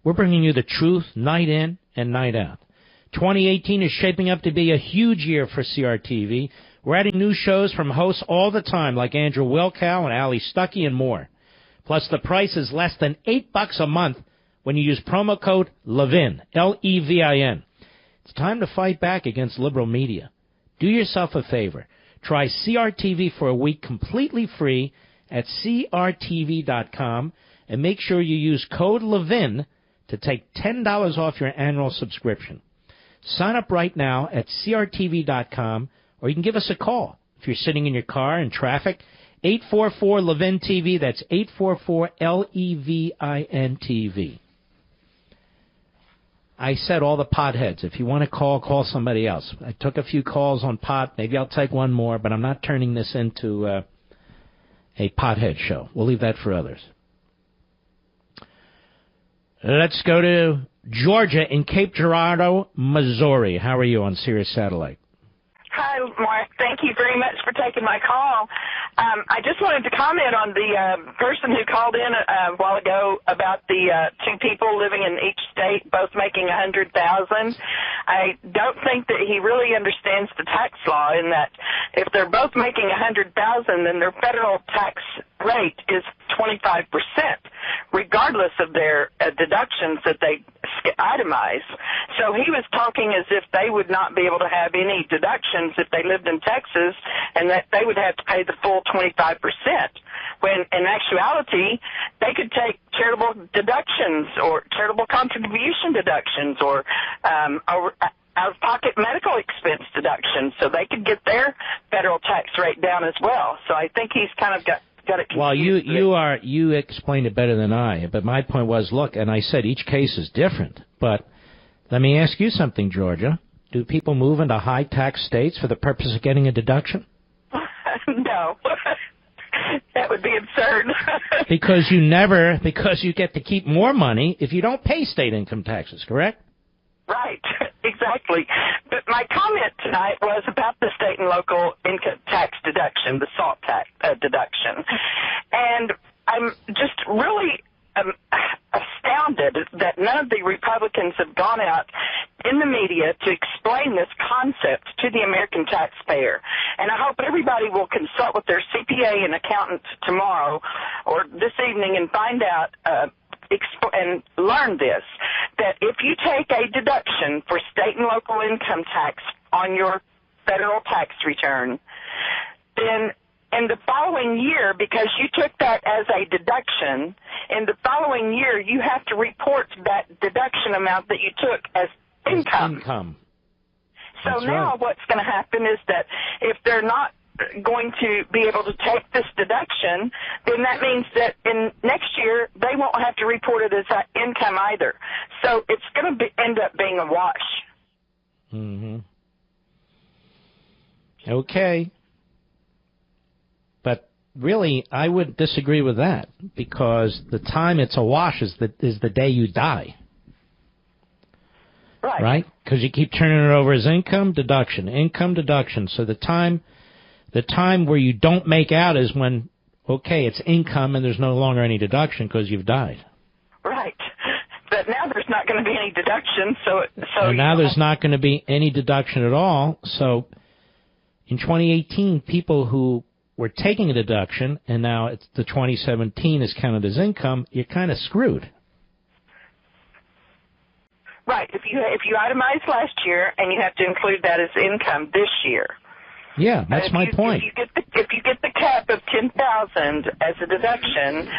We're bringing you the truth night in and night out. 2018 is shaping up to be a huge year for CRTV. We're adding new shows from hosts all the time, like Andrew Wilkow and Ali Stuckey and more. Plus, the price is less than $8 a month when you use promo code LEVIN, L-E-V-I-N. It's time to fight back against liberal media. Do yourself a favor. Try CRTV for a week completely free at crtv.com and make sure you use code LEVIN to take $10 off your annual subscription. Sign up right now at crtv.com, or you can give us a call if you're sitting in your car in traffic. 844-LEVIN-TV. That's 844-LEVIN-TV. I said all the potheads. If you want to call somebody else. I took a few calls on pot. Maybe I'll take one more, but I'm not turning this into a pothead show. We'll leave that for others. Let's go to Georgia in Cape Girardeau, Missouri. How are you on Sirius Satellite? Hi, Mark. Thank you very much for taking my call. I just wanted to comment on the person who called in a while ago about the two people living in each state, both making $100,000. I don't think that he really understands the tax law in that if they're both making $100,000, then their federal tax rate is 25%, regardless of their deductions that they itemize. So he was talking as if they would not be able to have any deductions if they lived in Texas, and that they would have to pay the full 25%, when in actuality they could take charitable deductions or charitable contribution deductions or out-of-pocket medical expense deductions, so they could get their federal tax rate down as well. So I think he's kind of got it confused. Well, you explained it better than I, but my point was, look, and I said each case is different, but let me ask you something, Georgia. Do people move into high-tax states for the purpose of getting a deduction? No. That would be absurd. because you get to keep more money if you don't pay state income taxes, correct? Right, exactly. But my comment tonight was about the state and local income tax deduction, the SALT tax deduction. And I'm just really astounded that none of the Republicans have gone out in the media to explain this concept to the American taxpayer. And I hope everybody will consult with their CPA and accountant tomorrow or this evening and find out and learn this, that if you take a deduction for state and local income tax on your federal tax return, then in the following year, because you took that as a deduction, in the following year you have to report that deduction amount that you took as income. So That's now right. What's going to happen is that if they're not going to be able to take this deduction, then that means that in next year they won't have to report it as income either. So it's going to end up being a wash. Mm-hmm. Okay. But really, I would disagree with that, because the time it's a wash is the day you die. Right? Because you keep turning it over as income deduction. So the time where you don't make out is when, okay, it's income and there's no longer any deduction because you've died. Right. But now there's not going to be any deduction, and now there's not going to be any deduction at all. So in 2018, people who were taking a deduction, and now it's the 2017 is counted as income, you're kind of screwed. Right. If you itemized last year and you have to include that as income this year. Yeah, that's my point. If you get the cap of $10,000 as a deduction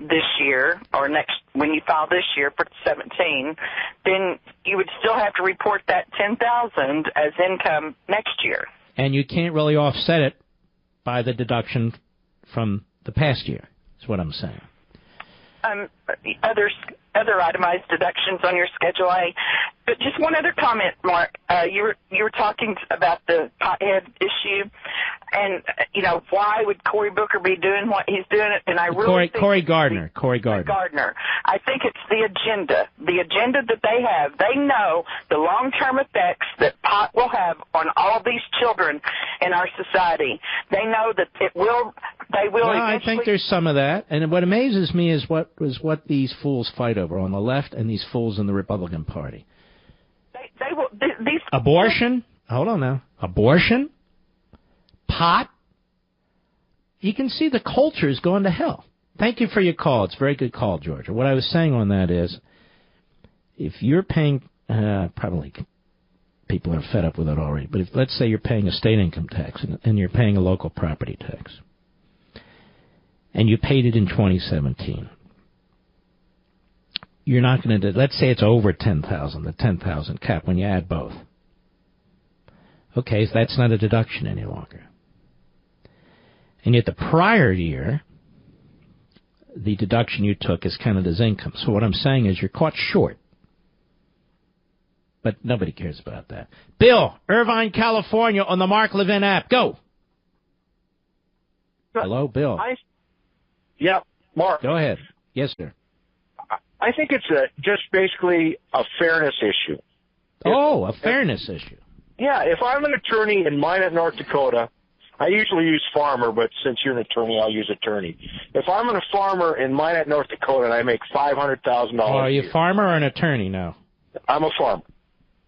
this year or next when you file this year for 17, then you would still have to report that $10,000 as income next year. And you can't really offset it by the deduction from the past year. Is what I'm saying. Other itemized deductions on your Schedule A. But just one other comment, Mark. You were talking about the pothead issue, and why would Cory Booker be doing what he's doing? And I really think Cory Gardner. I think it's the agenda that they have. They know the long-term effects that pot will have on all of these children in our society. They know that they will. Well, I think there's some of that, and what amazes me is what these fools fight over on the left and these fools in the Republican Party. These abortion. Hold on now. Abortion, pot. You can see the culture is going to hell. Thank you for your call. It's a very good call, Georgia. What I was saying on that is, if you're paying, probably people are fed up with it already, but let's say you're paying a state income tax and you're paying a local property tax, and you paid it in 2017. You're not going to, let's say it's over 10,000, the 10,000 cap when you add both. Okay, so that's not a deduction any longer. And yet the prior year, the deduction you took is counted as income. So what I'm saying is you're caught short. But nobody cares about that. Bill, Irvine, California, on the Mark Levin app. Go. Hello, Bill. Mark. Go ahead. Yes, sir. I think it's just basically a fairness issue. A fairness issue. Yeah, if I'm an attorney in Minot, North Dakota, I usually use farmer, but since you're an attorney, I'll use attorney. If I'm a farmer in Minot, North Dakota, and I make $500,000 are you a farmer or an attorney now? I'm a farmer.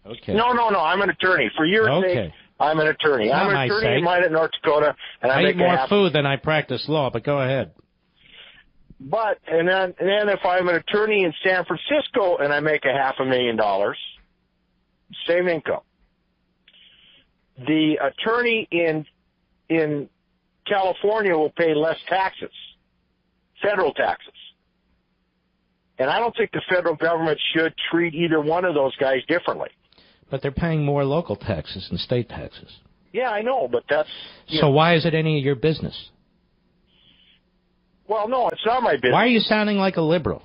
Okay. No, I'm an attorney. For your sake, I'm an attorney. I'm an attorney in Minot, North Dakota, and I make eat more food than I practice law, but go ahead. But and then if I'm an attorney in San Francisco and I make $500,000, same income. The attorney in California will pay less taxes, federal taxes. And I don't think the federal government should treat either one of those guys differently. But they're paying more local taxes than state taxes. Yeah, I know, but that's... So why is it any of your business? Well, no, it's not my business. Why are you sounding like a liberal?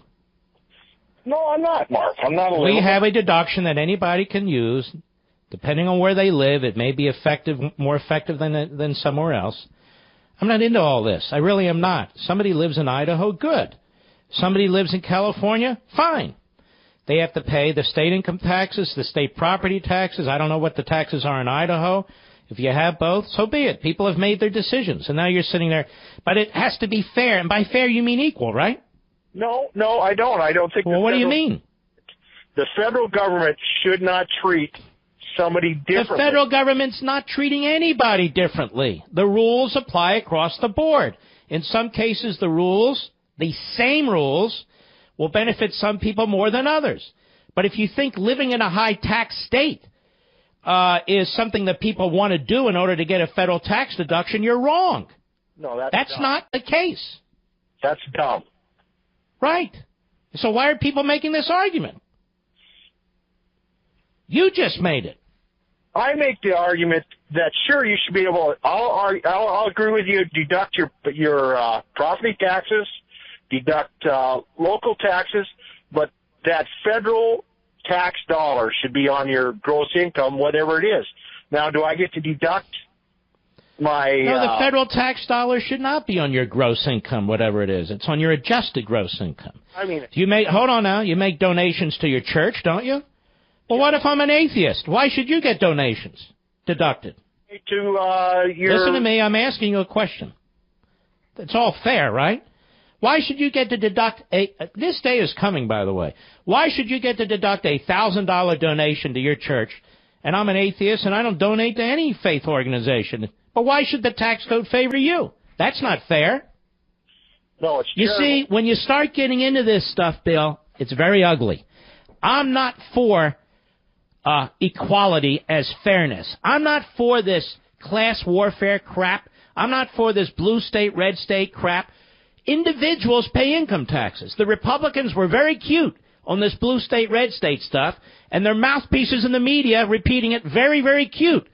No, I'm not, Mark. I'm not a liberal. We have a deduction that anybody can use, depending on where they live. It may be more effective than somewhere else. I'm not into all this. I really am not. Somebody lives in Idaho, good. Somebody lives in California, fine. They have to pay the state income taxes, the state property taxes. I don't know what the taxes are in Idaho. If you have both, so be it. People have made their decisions, and now you're sitting there. But it has to be fair, and by fair you mean equal, right? No, I don't. I don't think... Well, what do you mean? The federal government should not treat somebody differently. The federal government's not treating anybody differently. The rules apply across the board. In some cases, the same rules, will benefit some people more than others. But if you think living in a high-tax state is something that people want to do in order to get a federal tax deduction, you're wrong. No, that's not the case. That's dumb. Right. So why are people making this argument? You just made it. I make the argument that sure you should be able. I'll agree with you. Deduct your property taxes, deduct local taxes, but that federal tax dollar should be on your gross income, whatever it is. Now, do I get to deduct the federal tax dollars should not be on your gross income, whatever it is. It's on your adjusted gross income. I mean, hold on now. You make donations to your church, don't you? Well, what if I'm an atheist? Why should you get donations deducted? Listen to me. I'm asking you a question. It's all fair, right? Why should you get to deduct this day is coming, by the way. Why should you get to deduct a $1,000 donation to your church? And I'm an atheist and I don't donate to any faith organization. But why should the tax code favor you? That's not fair. No, it's You terrible. see, when you start getting into this stuff, Bill, it's very ugly. I'm not for equality as fairness. I'm not for this class warfare crap. I'm not for this blue state, red state crap. Individuals pay income taxes. The Republicans were very cute on this blue state, red state stuff, and their mouthpieces in the media repeating it very, very cute.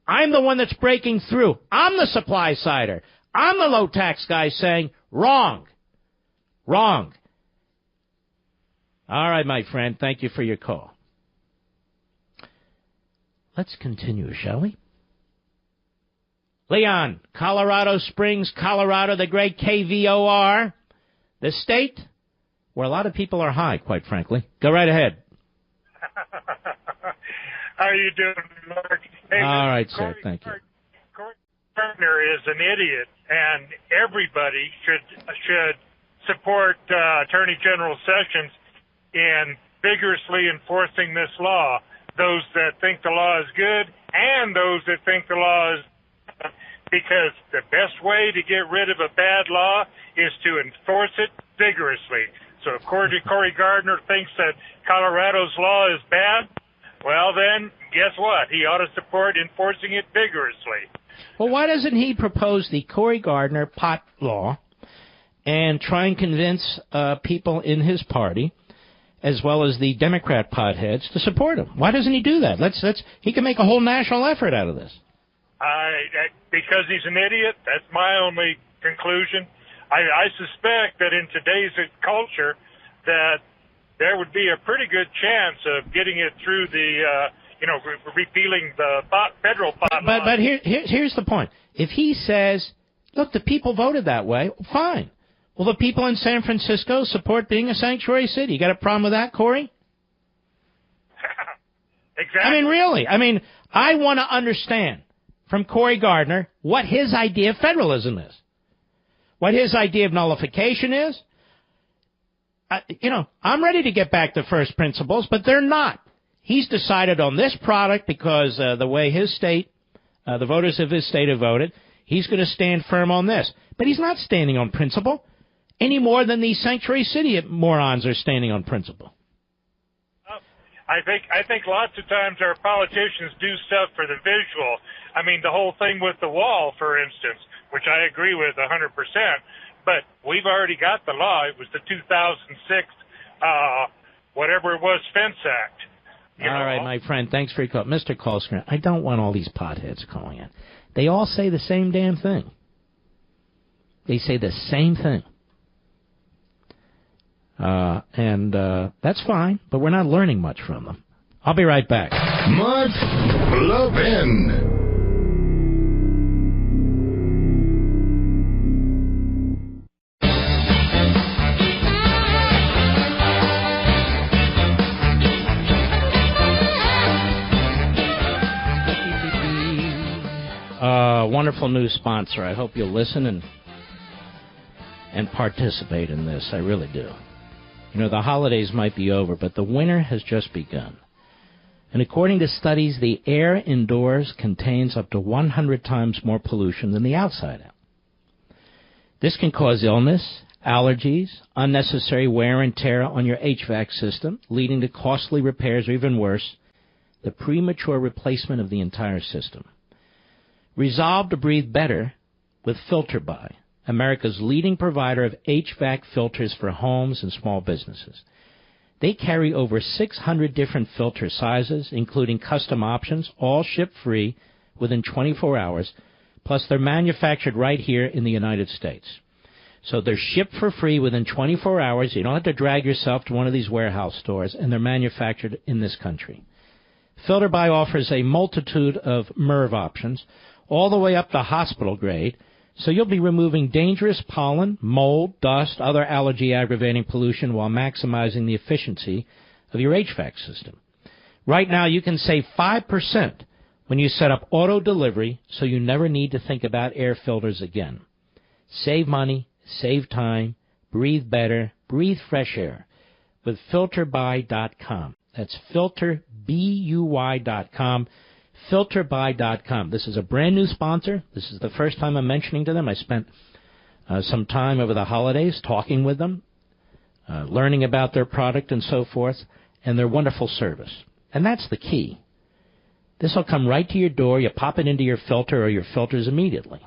I'm the one that's breaking through. I'm the supply sider. I'm the low tax guy saying, wrong. Wrong. All right, my friend, thank you for your call. Let's continue, shall we? Leon, Colorado Springs, Colorado, the great KVOR, the state where a lot of people are high, quite frankly. Go right ahead. How are you doing, Mark? Hey, all right, sir. Thank you. Cory Gardner is an idiot, and everybody should support Attorney General Sessions in vigorously enforcing this law. Those that think the law is good and those that think the law is bad, because the best way to get rid of a bad law is to enforce it vigorously. So if Cory Gardner thinks that Colorado's law is bad, well then, guess what? He ought to support enforcing it vigorously. Well, why doesn't he propose the Cory Gardner pot law and try and convince people in his party, as well as the Democrat potheads, to support him? Why doesn't he do that? He can make a whole national effort out of this. Because he's an idiot. That's my only conclusion. I suspect that in today's culture that there would be a pretty good chance of getting it through the, repealing the federal pot law. But here's the point. If he says, look, the people voted that way, fine. Well, the people in San Francisco support being a sanctuary city. You got a problem with that, Cory? Exactly. I mean, really. I want to understand from Cory Gardner what his idea of federalism is, what his idea of nullification is. I'm ready to get back to first principles, but they're not. He's decided on this product because the way his state, the voters of his state have voted, he's going to stand firm on this. But he's not standing on principle any more than these sanctuary city morons are standing on principle. I think lots of times our politicians do stuff for the visual. The whole thing with the wall, for instance, which I agree with 100%, but we've already got the law. It was the 2006, whatever it was, Fence Act. All right, my friend, thanks for your call. Mr. Callscreen, I don't want all these potheads calling in. They all say the same damn thing. They say the same thing. And that's fine, but we're not learning much from them. I'll be right back. Mark Levin. Wonderful new sponsor. I hope you'll listen and participate in this. I really do. The holidays might be over, but the winter has just begun. And according to studies, the air indoors contains up to 100 times more pollution than the outside. This can cause illness, allergies, unnecessary wear and tear on your HVAC system, leading to costly repairs or even worse, the premature replacement of the entire system. Resolve to breathe better with FilterBuy, America's leading provider of HVAC filters for homes and small businesses. They carry over 600 different filter sizes, including custom options, all shipped free within 24 hours, plus they're manufactured right here in the United States. So they're shipped for free within 24 hours. You don't have to drag yourself to one of these warehouse stores, and they're manufactured in this country. FilterBuy offers a multitude of MERV options, all the way up to hospital grade. So you'll be removing dangerous pollen, mold, dust, other allergy-aggravating pollution while maximizing the efficiency of your HVAC system. Right now, you can save 5% when you set up auto delivery, so you never need to think about air filters again. Save money, save time, breathe better, breathe fresh air with filterby.com. That's filterbuy.com. Filterby.com. This is a brand new sponsor. This is the first time I'm mentioning to them. I spent some time over the holidays talking with them, learning about their product and so forth, and their wonderful service. And that's the key. This will come right to your door. You pop it into your filter or your filters immediately.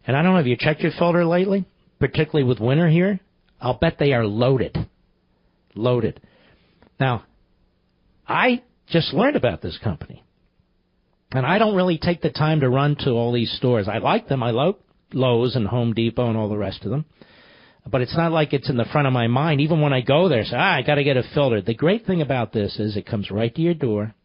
And I don't know, have you checked your filter lately? Particularly with winter here? I'll bet they are loaded. Loaded. Now, I just learned about this company. And I don't really take the time to run to all these stores. I like them. I like Lowe's and Home Depot and all the rest of them. But it's not like it's in the front of my mind. Even when I go there, I say, I got to get a filter. The great thing about this is it comes right to your door.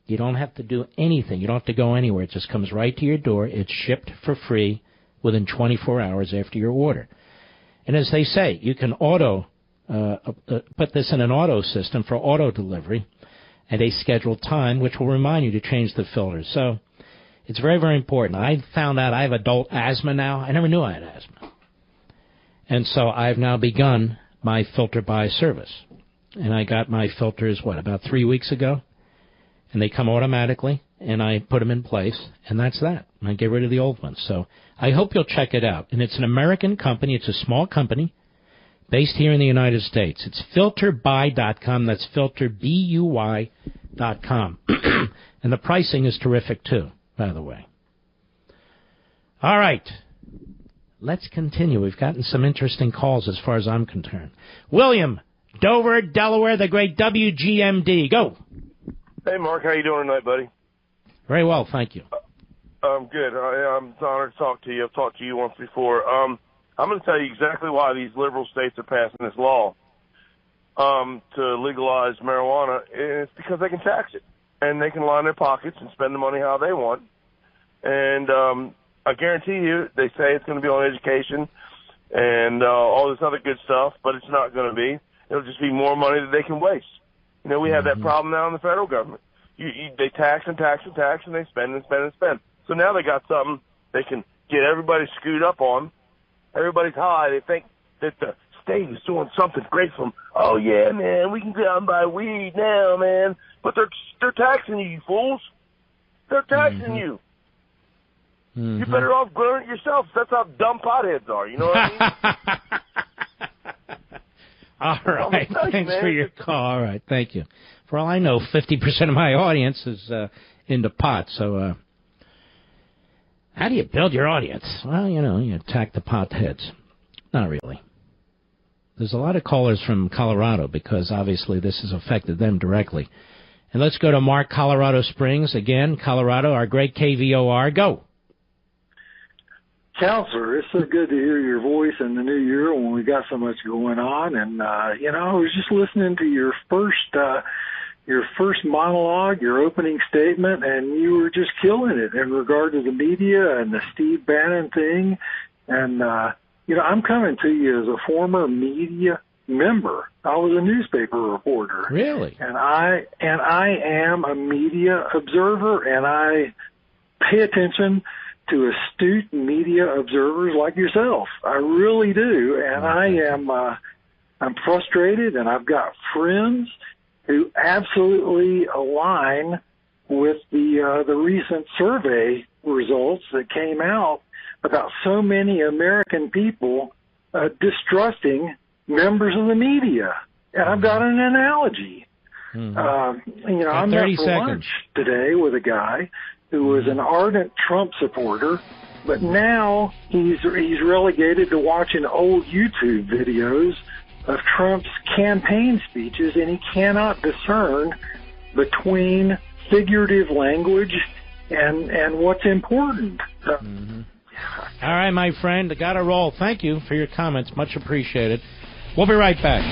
You don't have to do anything. You don't have to go anywhere. It just comes right to your door. It's shipped for free within 24 hours after your order. And as they say, you can put this in an auto system for auto delivery at a scheduled time, which will remind you to change the filters. So it's very, very important. I found out I have adult asthma now. I never knew I had asthma. And so I've now begun my filter buy service. And I got my filters, about 3 weeks ago? And they come automatically, and I put them in place, and that's that. And I get rid of the old ones. So I hope you'll check it out. And it's an American company. It's a small company based here in the United States. It's filterbuy.com. That's filterbuy.com. And the pricing is terrific, too, by the way. All right. Let's continue. We've gotten some interesting calls as far as I'm concerned. William, Dover, Delaware, the great WGMD. Go. Hey, Mark. How you doing tonight, buddy? Very well, thank you. I'm good. I'm honored to talk to you. I've talked to you once before. I'm going to tell you exactly why these liberal states are passing this law to legalize marijuana. And it's because they can tax it, and they can line their pockets and spend the money how they want. And I guarantee you, they say it's going to be on education and all this other good stuff, but it's not going to be. It'll just be more money that they can waste. You know, we have that problem now in the federal government. They tax and tax and tax, and they spend and spend and spend. So now they got something they can get everybody screwed up on. Everybody's high. They think that the state is doing something great for them. Oh, yeah, man, we can go out and buy weed now, man. But they're taxing you, you fools. They're taxing you. You're better off growing it yourself. That's how dumb potheads are. You know what I mean? All right. Thanks for your call. All right. Thank you. For all I know, 50% of my audience is into pot. So how do you build your audience? Well, you attack the potheads. Not really. There's a lot of callers from Colorado because obviously this has affected them directly. And let's go to Mark, Colorado Springs. Again, Colorado, our great KVOR. Go. Counselor, it's so good to hear your voice in the new year when we got so much going on. And, I was just listening to your first monologue, your opening statement, and you were just killing it in regard to the media and the Steve Bannon thing. And, I'm coming to you as a former media member. I was a newspaper reporter. Really? And I am a media observer, and I pay attention to astute media observers like yourself. I really do. And I'm frustrated, and I've got friends who absolutely align with the recent survey results that came out about so many American people distrusting members of the media. And I've got an analogy. I met for lunch today with a guy who was an ardent Trump supporter, but now he's relegated to watching old YouTube videos of Trump's campaign speeches, and he cannot discern between figurative language and what's important. All right, my friend, I got to roll. Thank you for your comments. Much appreciated. We'll be right back.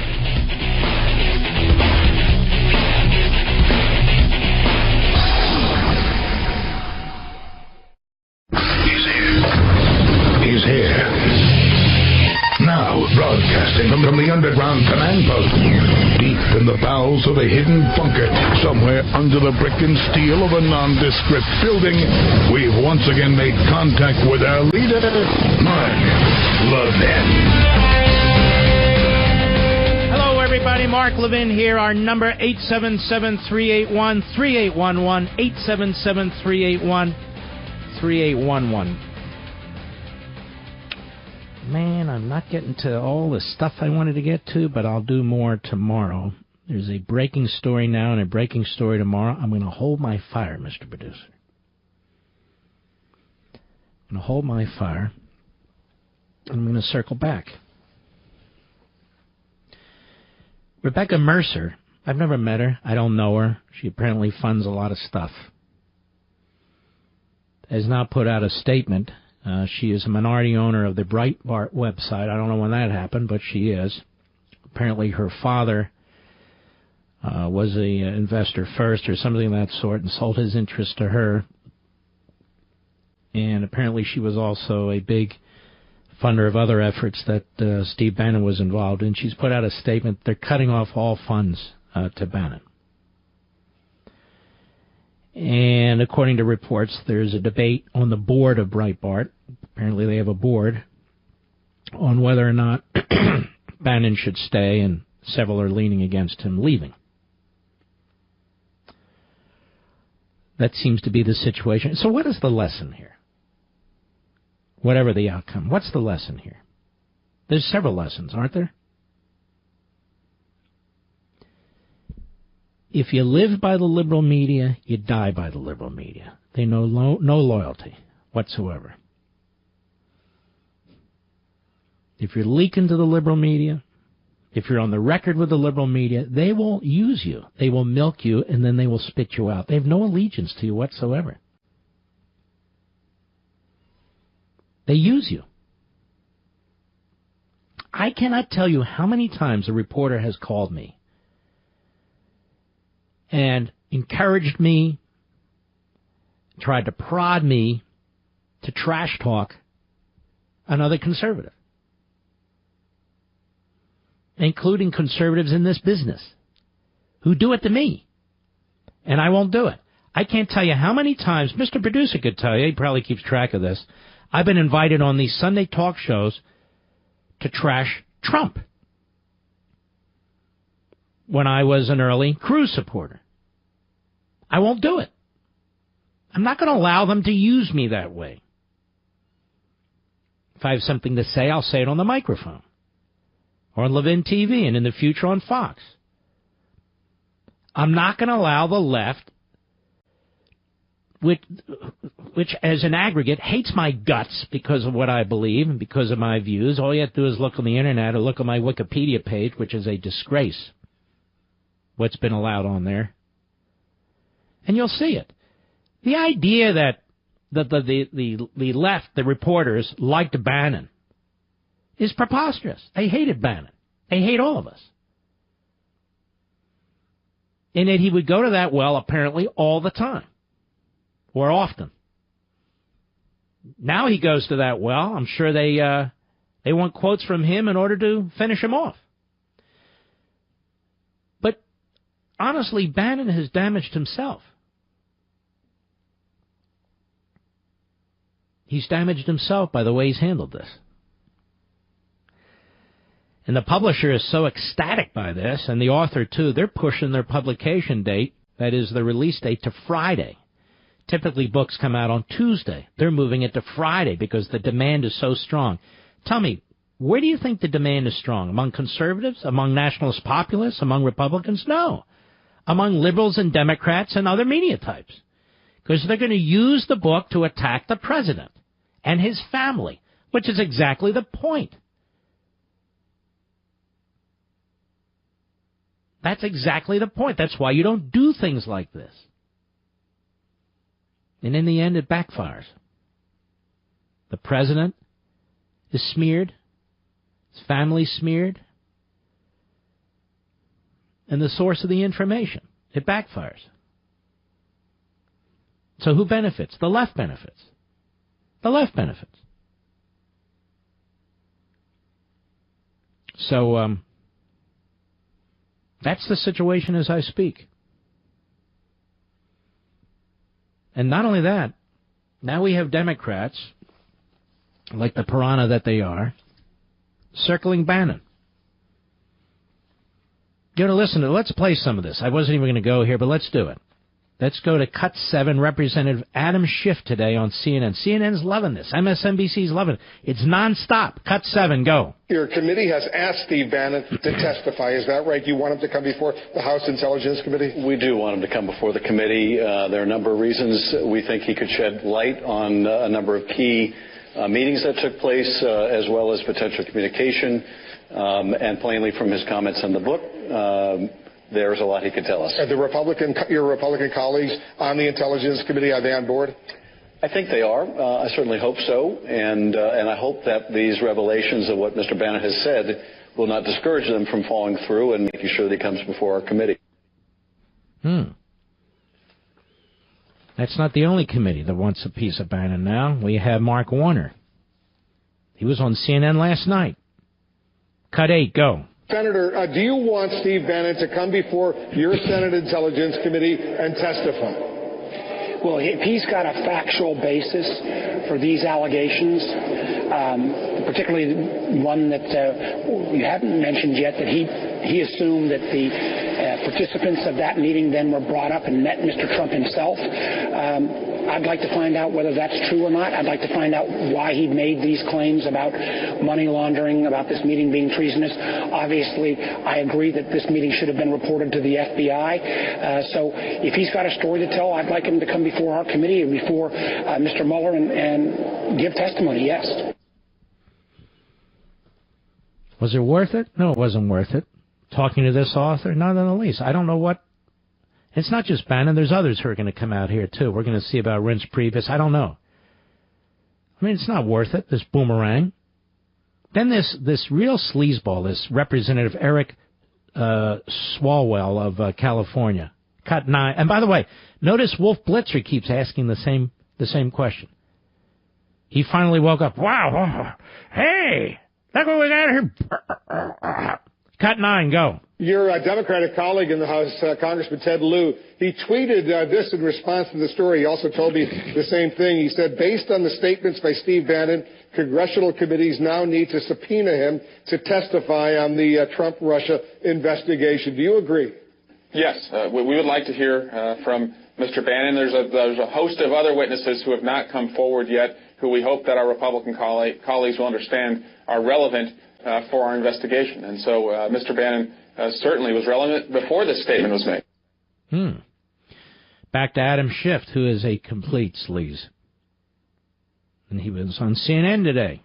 Broadcasting from the underground command post, deep in the bowels of a hidden bunker, somewhere under the brick and steel of a nondescript building, we've once again made contact with our leader, Mark Levin. Hello, everybody. Mark Levin here. Our number, 877-381-3811, 877-381-3811. Man, I'm not getting to all the stuff I wanted to get to, but I'll do more tomorrow. There's a breaking story now and a breaking story tomorrow. I'm going to hold my fire, Mr. Producer. I'm going to hold my fire. I'm going to circle back. Rebecca Mercer, I've never met her. I don't know her. She apparently funds a lot of stuff. Has now put out a statement. She is a minority owner of the Breitbart website. I don't know when that happened, but she is. Apparently her father was an investor first or something of that sort and sold his interest to her. And apparently she was also a big funder of other efforts that Steve Bannon was involved in. She's put out a statement. They're cutting off all funds to Bannon. And according to reports, there's a debate on the board of Breitbart. Apparently they have a board on whether or not Bannon should stay, and several are leaning against him leaving. That seems to be the situation. So what is the lesson here? Whatever the outcome, what's the lesson here? There's several lessons, aren't there? If you live by the liberal media, you die by the liberal media. They know no loyalty whatsoever. If you're leaking to the liberal media, if you're on the record with the liberal media, they will use you. They will milk you, and then they will spit you out. They have no allegiance to you whatsoever. They use you. I cannot tell you how many times a reporter has called me and encouraged me, tried to prod me to trash talk another conservative, including conservatives in this business, who do it to me, and I won't do it. I can't tell you how many times, Mr. Producer could tell you, he probably keeps track of this, I've been invited on these Sunday talk shows to trash Trump when I was an early Cruz supporter. I won't do it. I'm not going to allow them to use me that way. If I have something to say, I'll say it on the microphone, or on Levin TV, and in the future on Fox. I'm not going to allow the left, which as an aggregate hates my guts because of what I believe and because of my views. All you have to do is look on the internet or look on my Wikipedia page, which is a disgrace, what's been allowed on there. And you'll see it. The idea that the left, the reporters, liked Bannon is preposterous. They hated Bannon. They hate all of us. And that he would go to that well apparently all the time. Or often. Now he goes to that well. I'm sure they want quotes from him in order to finish him off. But honestly, Bannon has damaged himself. He's damaged himself by the way he's handled this. And the publisher is so ecstatic by this, and the author too, they're pushing their publication date, that is the release date, to Friday. Typically, books come out on Tuesday. They're moving it to Friday because the demand is so strong. Tell me, where do you think the demand is strong? Among conservatives? Among nationalist populists? Among Republicans? No. Among liberals and Democrats and other media types. Because they're going to use the book to attack the president and his family, which is exactly the point. That's exactly the point. That's why you don't do things like this. And in the end, it backfires. The president is smeared. His family smeared. And the source of the information, it backfires. So who benefits? The left benefits. The left benefits. So that's the situation as I speak. And not only that, now we have Democrats, like the piranha that they are, circling Bannon. You're going to listen to, let's play some of this. I wasn't even going to go here, but let's do it. Let's go to Cut 7, Representative Adam Schiff today on CNN. CNN's loving this. MSNBC's loving it. It's nonstop. Cut 7, go. Your committee has asked Steve Bannon to testify. Is that right? Do you want him to come before the House Intelligence Committee? We do want him to come before the committee. There are a number of reasons we think he could shed light on a number of key meetings that took place, as well as potential communication. And plainly from his comments in the book, there's a lot he could tell us. Are your Republican colleagues on the Intelligence Committee, are they on board? I think they are. I certainly hope so. And I hope that these revelations of what Mr. Bannon has said will not discourage them from following through and making sure that he comes before our committee. That's not the only committee that wants a piece of Bannon now. We have Mark Warner. He was on CNN last night. Cut 8, go. Senator, do you want Steve Bannon to come before your Senate Intelligence Committee and testify? Well, if he's got a factual basis for these allegations, particularly one that you haven't mentioned yet, that he assumed that the participants of that meeting then were brought up and met Mr. Trump himself. I'd like to find out whether that's true or not. I'd like to find out why he made these claims about money laundering, about this meeting being treasonous. Obviously, I agree that this meeting should have been reported to the FBI. So if he's got a story to tell, I'd like him to come before our committee and before Mr. Mueller and give testimony, yes. Was it worth it? No, it wasn't worth it. Talking to this author? Not in the least. I don't know what. It's not just Bannon. There's others who are going to come out here, too. We're going to see about Reince Priebus. I don't know. I mean, it's not worth it, this boomerang. Then this real sleazeball, this Representative Eric Swalwell of California. Cut 9. And by the way, notice Wolf Blitzer keeps asking the same question. He finally woke up. Wow. Hey, look what we got here. Cut 9, go. Your Democratic colleague in the House, Congressman Ted Lieu, he tweeted this in response to the story. He also told me the same thing. He said, based on the statements by Steve Bannon, congressional committees now need to subpoena him to testify on the Trump-Russia investigation. Do you agree? Yes. We would like to hear from Mr. Bannon. There's a host of other witnesses who have not come forward yet, who we hope that our Republican colleagues will understand are relevant for our investigation. And so Mr. Bannon certainly was relevant before this statement was made. Back to Adam Schiff, who is a complete sleaze. And he was on CNN today.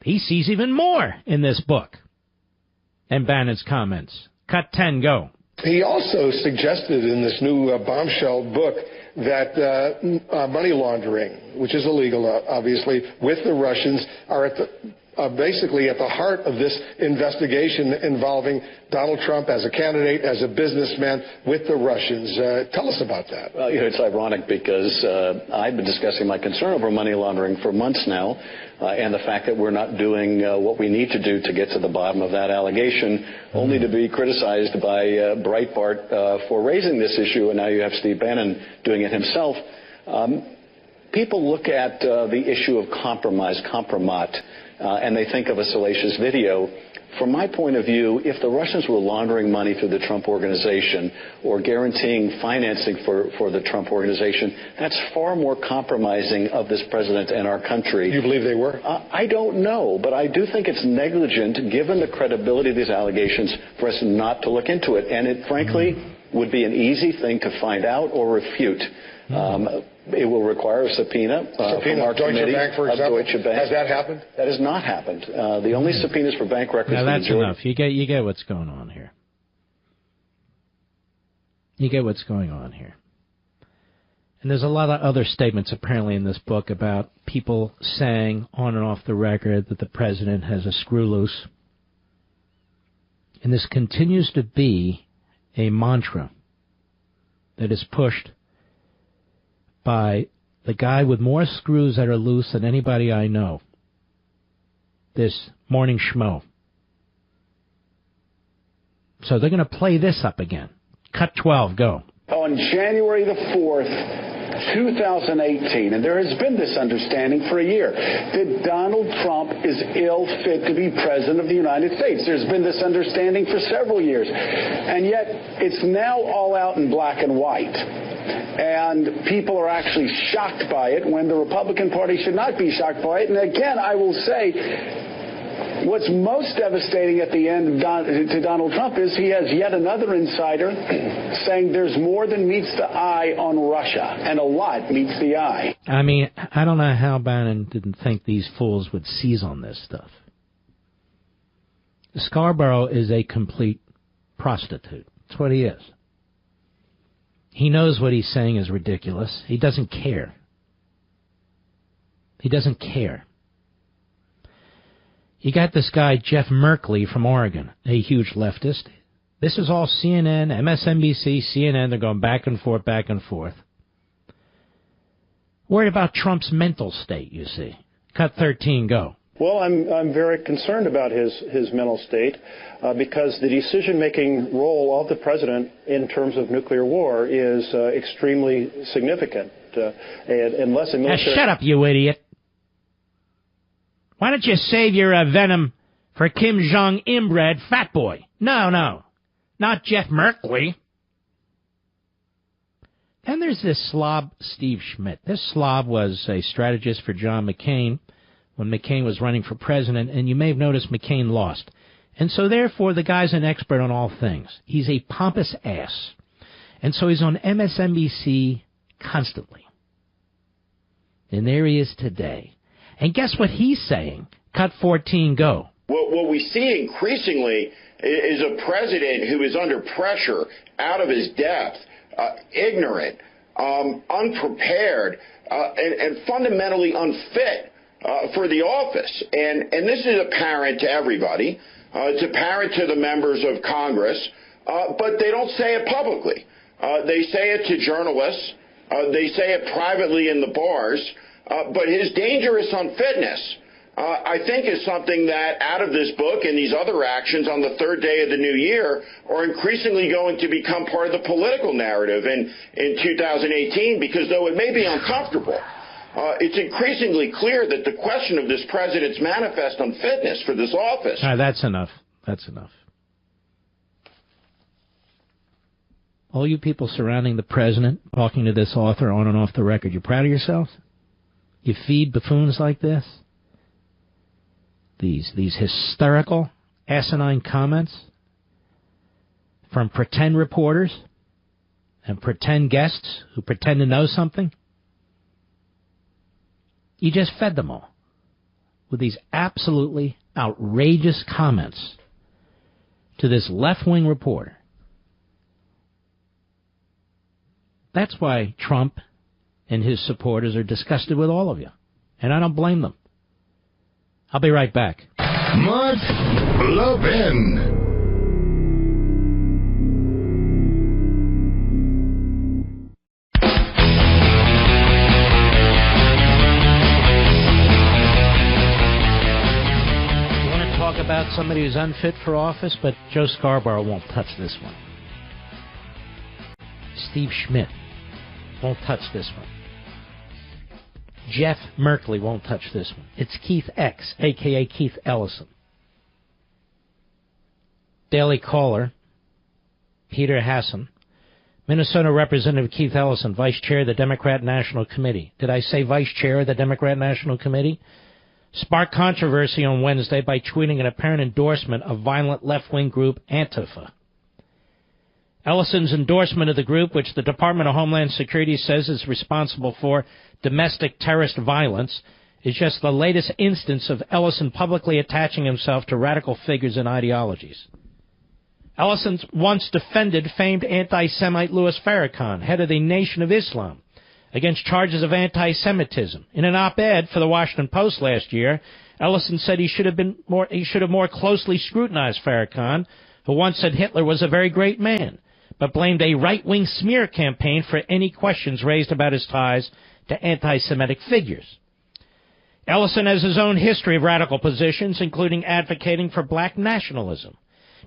He sees even more in this book and Bannon's comments. Cut 10, go. He also suggested in this new bombshell book that money laundering, which is illegal, obviously, with the Russians, are at the basically at the heart of this investigation involving Donald Trump as a candidate, as a businessman with the Russians. Tell us about that. Well, it's ironic because I've been discussing my concern over money laundering for months now, and the fact that we're not doing what we need to do to get to the bottom of that allegation, only to be criticized by Breitbart for raising this issue, and now you have Steve Bannon doing it himself. People look at the issue of compromat, and they think of a salacious video. From my point of view, if the Russians were laundering money through the Trump organization or guaranteeing financing for the Trump organization, that's far more compromising of this president and our country. You believe they were? I don't know, but I do think it's negligent, given the credibility of these allegations, for us not to look into it. And it, frankly, would be an easy thing to find out or refute. It will require a subpoena from our committee Bank, for example. Deutsche Bank. Has that happened? That has not happened. The only subpoenas for bank records. Now that's enough. You get what's going on here. You get what's going on here. And there's a lot of other statements apparently in this book about people saying on and off the record that the president has a screw loose. And this continues to be a mantra that is pushed by the guy with more screws that are loose than anybody I know, this morning schmo. So they're going to play this up again. Cut 12, go. On January the 4th, 2018, and there has been this understanding for a year, that Donald Trump is ill fit to be president of the United States. There's been this understanding for several years. And yet, it's now all out in black and white. And people are actually shocked by it when the Republican Party should not be shocked by it. And again, I will say, what's most devastating at the end to Donald Trump is he has yet another insider saying there's more than meets the eye on Russia, and a lot meets the eye. I mean, I don't know how Bannon didn't think these fools would seize on this stuff. Scarborough is a complete prostitute. That's what he is. He knows what he's saying is ridiculous. He doesn't care. He doesn't care. You got this guy, Jeff Merkley from Oregon, a huge leftist. This is all CNN, MSNBC, CNN. They're going back and forth, back and forth. Worried about Trump's mental state, you see. Cut 13, go. Well, I'm very concerned about his mental state because the decision-making role of the president in terms of nuclear war is extremely significant. And unless a military... Now, shut up, you idiot. Why don't you save your venom for Kim Jong inbred fat boy? No, not Jeff Merkley. Then there's this slob, Steve Schmidt. This slob was a strategist for John McCain when McCain was running for president, and you may have noticed McCain lost. And so, therefore, the guy's an expert on all things. He's a pompous ass. And so he's on MSNBC constantly. And there he is today. And guess what he's saying? Cut 14, go. What we see increasingly is a president who is under pressure, out of his depth, ignorant, unprepared, and fundamentally unfit for the office. And this is apparent to everybody. It's apparent to the members of Congress, but they don't say it publicly. They say it to journalists. They say it privately in the bars. But his dangerous unfitness, I think, is something that out of this book and these other actions on the third day of the new year are increasingly going to become part of the political narrative in 2018, because though it may be uncomfortable, it's increasingly clear that the question of this president's manifest unfitness for this office... All right, that's enough. That's enough. All you people surrounding the president, talking to this author on and off the record, you proud of yourselves? You feed buffoons like this? These hysterical, asinine comments from pretend reporters and pretend guests who pretend to know something? You just fed them all with these absolutely outrageous comments to this left-wing reporter. That's why Trump and his supporters are disgusted with all of you. And I don't blame them. I'll be right back. Mark Levin. You want to talk about somebody who's unfit for office, but Joe Scarborough won't touch this one. Steve Schmidt won't touch this one. Jeff Merkley won't touch this one. It's Keith X, a.k.a. Keith Ellison. Daily Caller, Peter Hassan. Minnesota Representative Keith Ellison, Vice Chair of the Democrat National Committee. Did I say Vice Chair of the Democrat National Committee? Sparked controversy on Wednesday by tweeting an apparent endorsement of violent left-wing group Antifa. Ellison's endorsement of the group, which the Department of Homeland Security says is responsible for domestic terrorist violence, is just the latest instance of Ellison publicly attaching himself to radical figures and ideologies. Ellison once defended famed anti-Semite Louis Farrakhan, head of the Nation of Islam, against charges of anti-Semitism. In an op-ed for the Washington Post last year, Ellison said he should have more closely scrutinized Farrakhan, who once said Hitler was a very great man, but blamed a right-wing smear campaign for any questions raised about his ties to anti-Semitic figures. Ellison has his own history of radical positions, including advocating for black nationalism.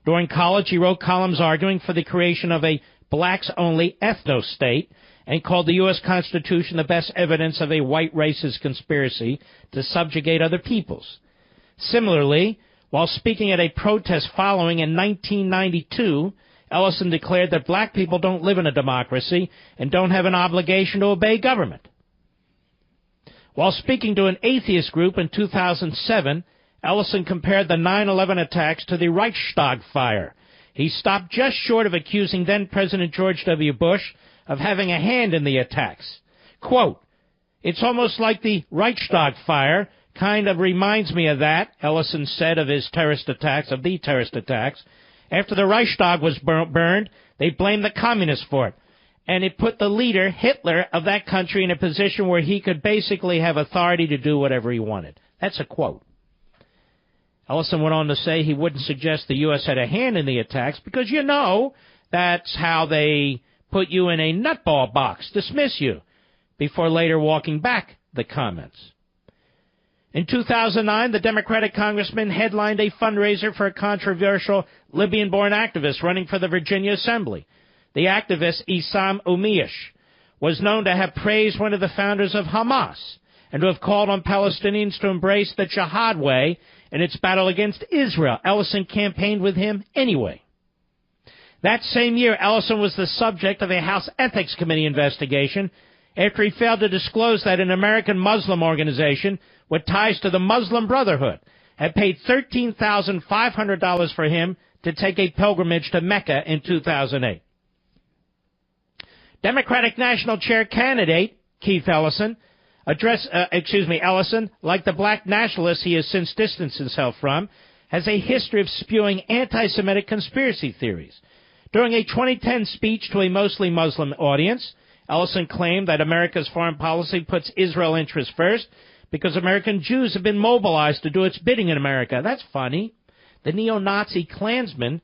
During college, he wrote columns arguing for the creation of a blacks-only ethno-state and called the U.S. Constitution the best evidence of a white racist conspiracy to subjugate other peoples. Similarly, while speaking at a protest following in 1992, Ellison declared that black people don't live in a democracy and don't have an obligation to obey government. While speaking to an atheist group in 2007, Ellison compared the 9/11 attacks to the Reichstag fire. He stopped just short of accusing then-President George W. Bush of having a hand in the attacks. Quote, "It's almost like the Reichstag fire kind of reminds me of that," Ellison said of the terrorist attacks. After the Reichstag was burned, they blamed the communists for it. And it put the leader, Hitler, of that country in a position where he could basically have authority to do whatever he wanted. That's a quote. Ellison went on to say he wouldn't suggest the U.S. had a hand in the attacks because, you know, that's how they put you in a nutball box, dismiss you, before later walking back the comments. In 2009, the Democratic congressman headlined a fundraiser for a controversial Libyan-born activist running for the Virginia Assembly. The activist, Issam Umish, was known to have praised one of the founders of Hamas and to have called on Palestinians to embrace the jihad way in its battle against Israel. Ellison campaigned with him anyway. That same year, Ellison was the subject of a House Ethics Committee investigation after he failed to disclose that an American Muslim organization with ties to the Muslim Brotherhood had paid $13,500 for him to take a pilgrimage to Mecca in 2008. Democratic National Chair candidate Keith Ellison, Ellison, like the black nationalists he has since distanced himself from, has a history of spewing anti-Semitic conspiracy theories. During a 2010 speech to a mostly Muslim audience, Ellison claimed that America's foreign policy puts Israel interests first because American Jews have been mobilized to do its bidding in America. That's funny. The neo-Nazi Klansmen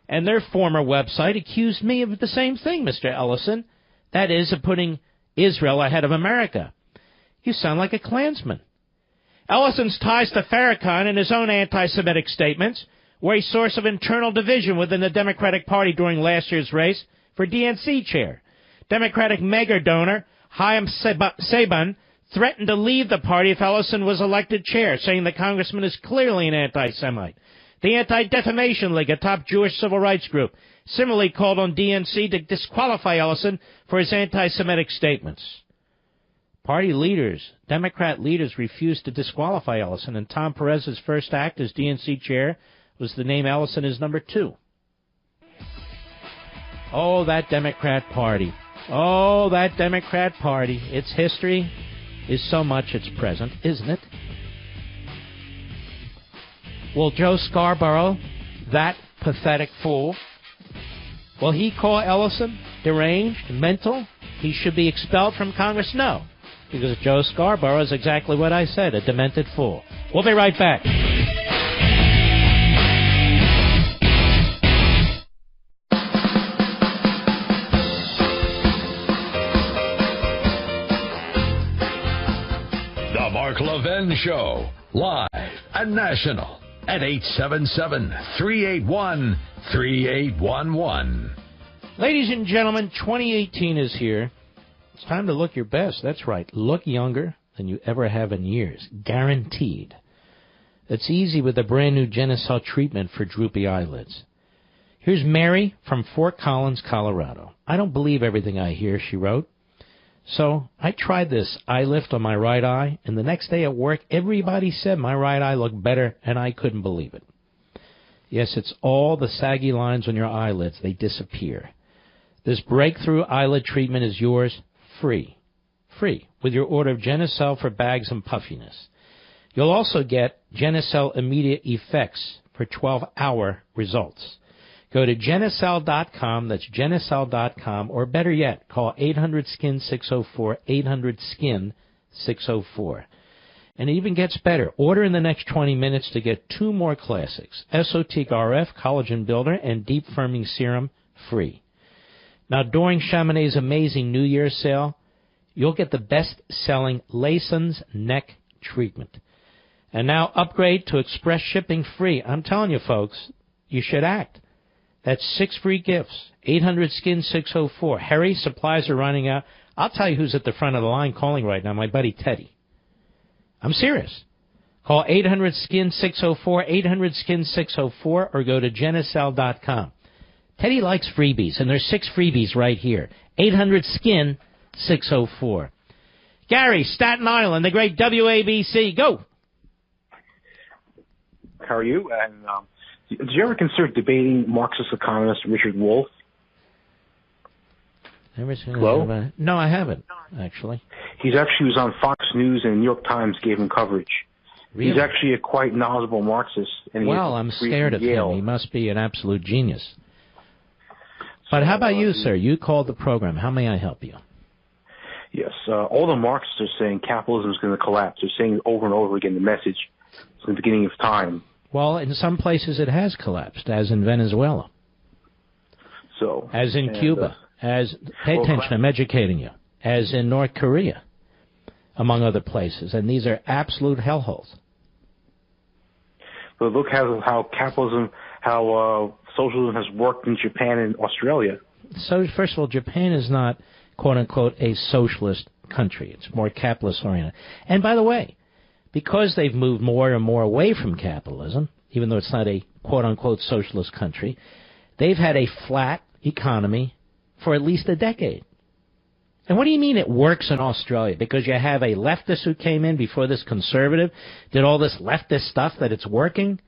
and their former website accused me of the same thing, Mr. Ellison. That is, of putting Israel ahead of America. You sound like a Klansman. Ellison's ties to Farrakhan and his own anti-Semitic statements were a source of internal division within the Democratic Party during last year's race for DNC chair. Democratic mega donor Chaim Saban threatened to leave the party if Ellison was elected chair, saying the congressman is clearly an anti-Semite. The Anti-Defamation League, a top Jewish civil rights group, similarly called on DNC to disqualify Ellison for his anti-Semitic statements. Party leaders, Democrat leaders, refused to disqualify Ellison, and Tom Perez's first act as DNC chair was to name Ellison as number 2. Oh, that Democrat Party. Oh, that Democrat Party. Its history is so much its present, isn't it? Will Joe Scarborough, that pathetic fool, will he call Ellison deranged, mental? He should be expelled from Congress? No, because Joe Scarborough is exactly what I said, a demented fool. We'll be right back. The Mark Levin Show, live and national at 877-381-3811. Ladies and gentlemen, 2018 is here. It's time to look your best. That's right. Look younger than you ever have in years. Guaranteed. It's easy with a brand new Genicel treatment for droopy eyelids. Here's Mary from Fort Collins, Colorado. I don't believe everything I hear, she wrote. So I tried this eye lift on my right eye, and the next day at work, everybody said my right eye looked better, and I couldn't believe it. Yes, it's all the saggy lines on your eyelids. They disappear. This breakthrough eyelid treatment is yours free. Free, with your order of Genicel for bags and puffiness. You'll also get Genicel Immediate Effects for 12-hour results. Go to Genicel.com, that's Genicel.com, or better yet, call 800-SKIN-604, 800-SKIN-604. And it even gets better. Order in the next 20 minutes to get 2 more classics, Esotique RF, Collagen Builder, and Deep Firming Serum free. Now, during Chamonix's amazing New Year's sale, you'll get the best-selling Lason's Neck Treatment. And now upgrade to express shipping free. I'm telling you, folks, you should act. That's 6 free gifts. 800-SKIN-604. Harry, supplies are running out. I'll tell you who's at the front of the line calling right now, my buddy Teddy. I'm serious. Call 800-SKIN-604, 800-SKIN-604, or go to Genicel.com. Teddy likes freebies, and there's 6 freebies right here. 800-SKIN-604. Gary, Staten Island, the great WABC. Go. How are you? And did you ever consider debating Marxist economist Richard Wolff? Hello? No, I haven't, actually. He was on Fox News, and the New York Times gave him coverage. Really? He's actually a quite knowledgeable Marxist. And well, I'm scared of him. He must be an absolute genius. But how about you, sir? You called the program. How may I help you? Yes. All the Marxists are saying capitalism is going to collapse. They're saying it over and over again, the message from the beginning of time. Well, in some places it has collapsed, as in Venezuela. So, as in Cuba. Pay attention, I'm educating you. As in North Korea, among other places. And these are absolute hellholes. But look how capitalism, socialism has worked in Japan and Australia. So, first of all, Japan is not, quote-unquote, a socialist country. It's more capitalist-oriented. And by the way, because they've moved more and more away from capitalism, even though it's not a, quote-unquote, socialist country, they've had a flat economy for at least a decade. And what do you mean it works in Australia? Because you have a leftist who came in before this conservative, did all this leftist stuff that it's working?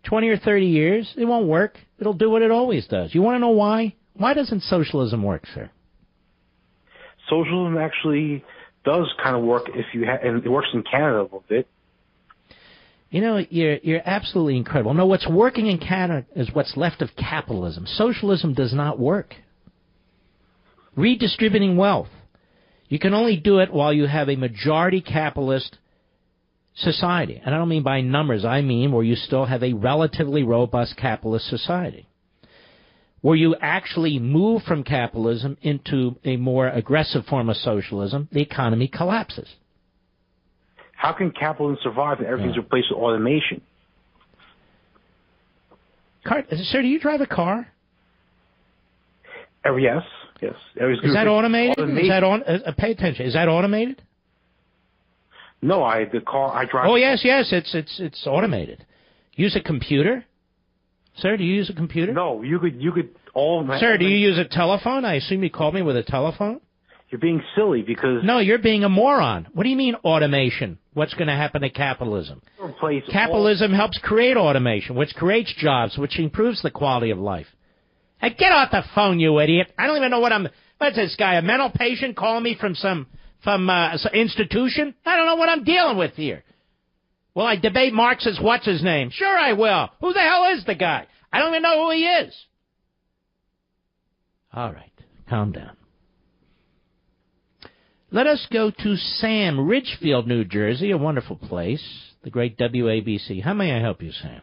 20 or 30 years, it won't work. It'll do what it always does. You want to know why? Why doesn't socialism work, sir? Socialism actually does kind of work and it works in Canada a little bit. You know, you're absolutely incredible. No, what's working in Canada is what's left of capitalism. Socialism does not work. Redistributing wealth. You can only do it while you have a majority capitalist society. And I don't mean by numbers. I mean where you still have a relatively robust capitalist society. Where you actually move from capitalism into a more aggressive form of socialism, the economy collapses. How can capitalism survive and everything's replaced with automation? Sir, do you drive a car? Yes. Yes. Is that automated? Is that pay attention. Is that automated? No, the car I drive. Oh yes, it's automated. Use a computer, sir. Do you use a computer? No, you could Sir, do you use a telephone? I assume you called me with a telephone. You're being silly because... No, you're being a moron. What do you mean automation? What's going to happen to capitalism? Capitalism helps create automation, which creates jobs, which improves the quality of life. Hey, get off the phone, you idiot. I don't even know what's this guy, a mental patient calling me from some institution? I don't know what I'm dealing with here. Will I debate Marxist what's his name? Sure I will. Who the hell is the guy? I don't even know who he is. All right, calm down. Let us go to Sam, Ridgefield, New Jersey, a wonderful place, the great WABC. How may I help you, Sam?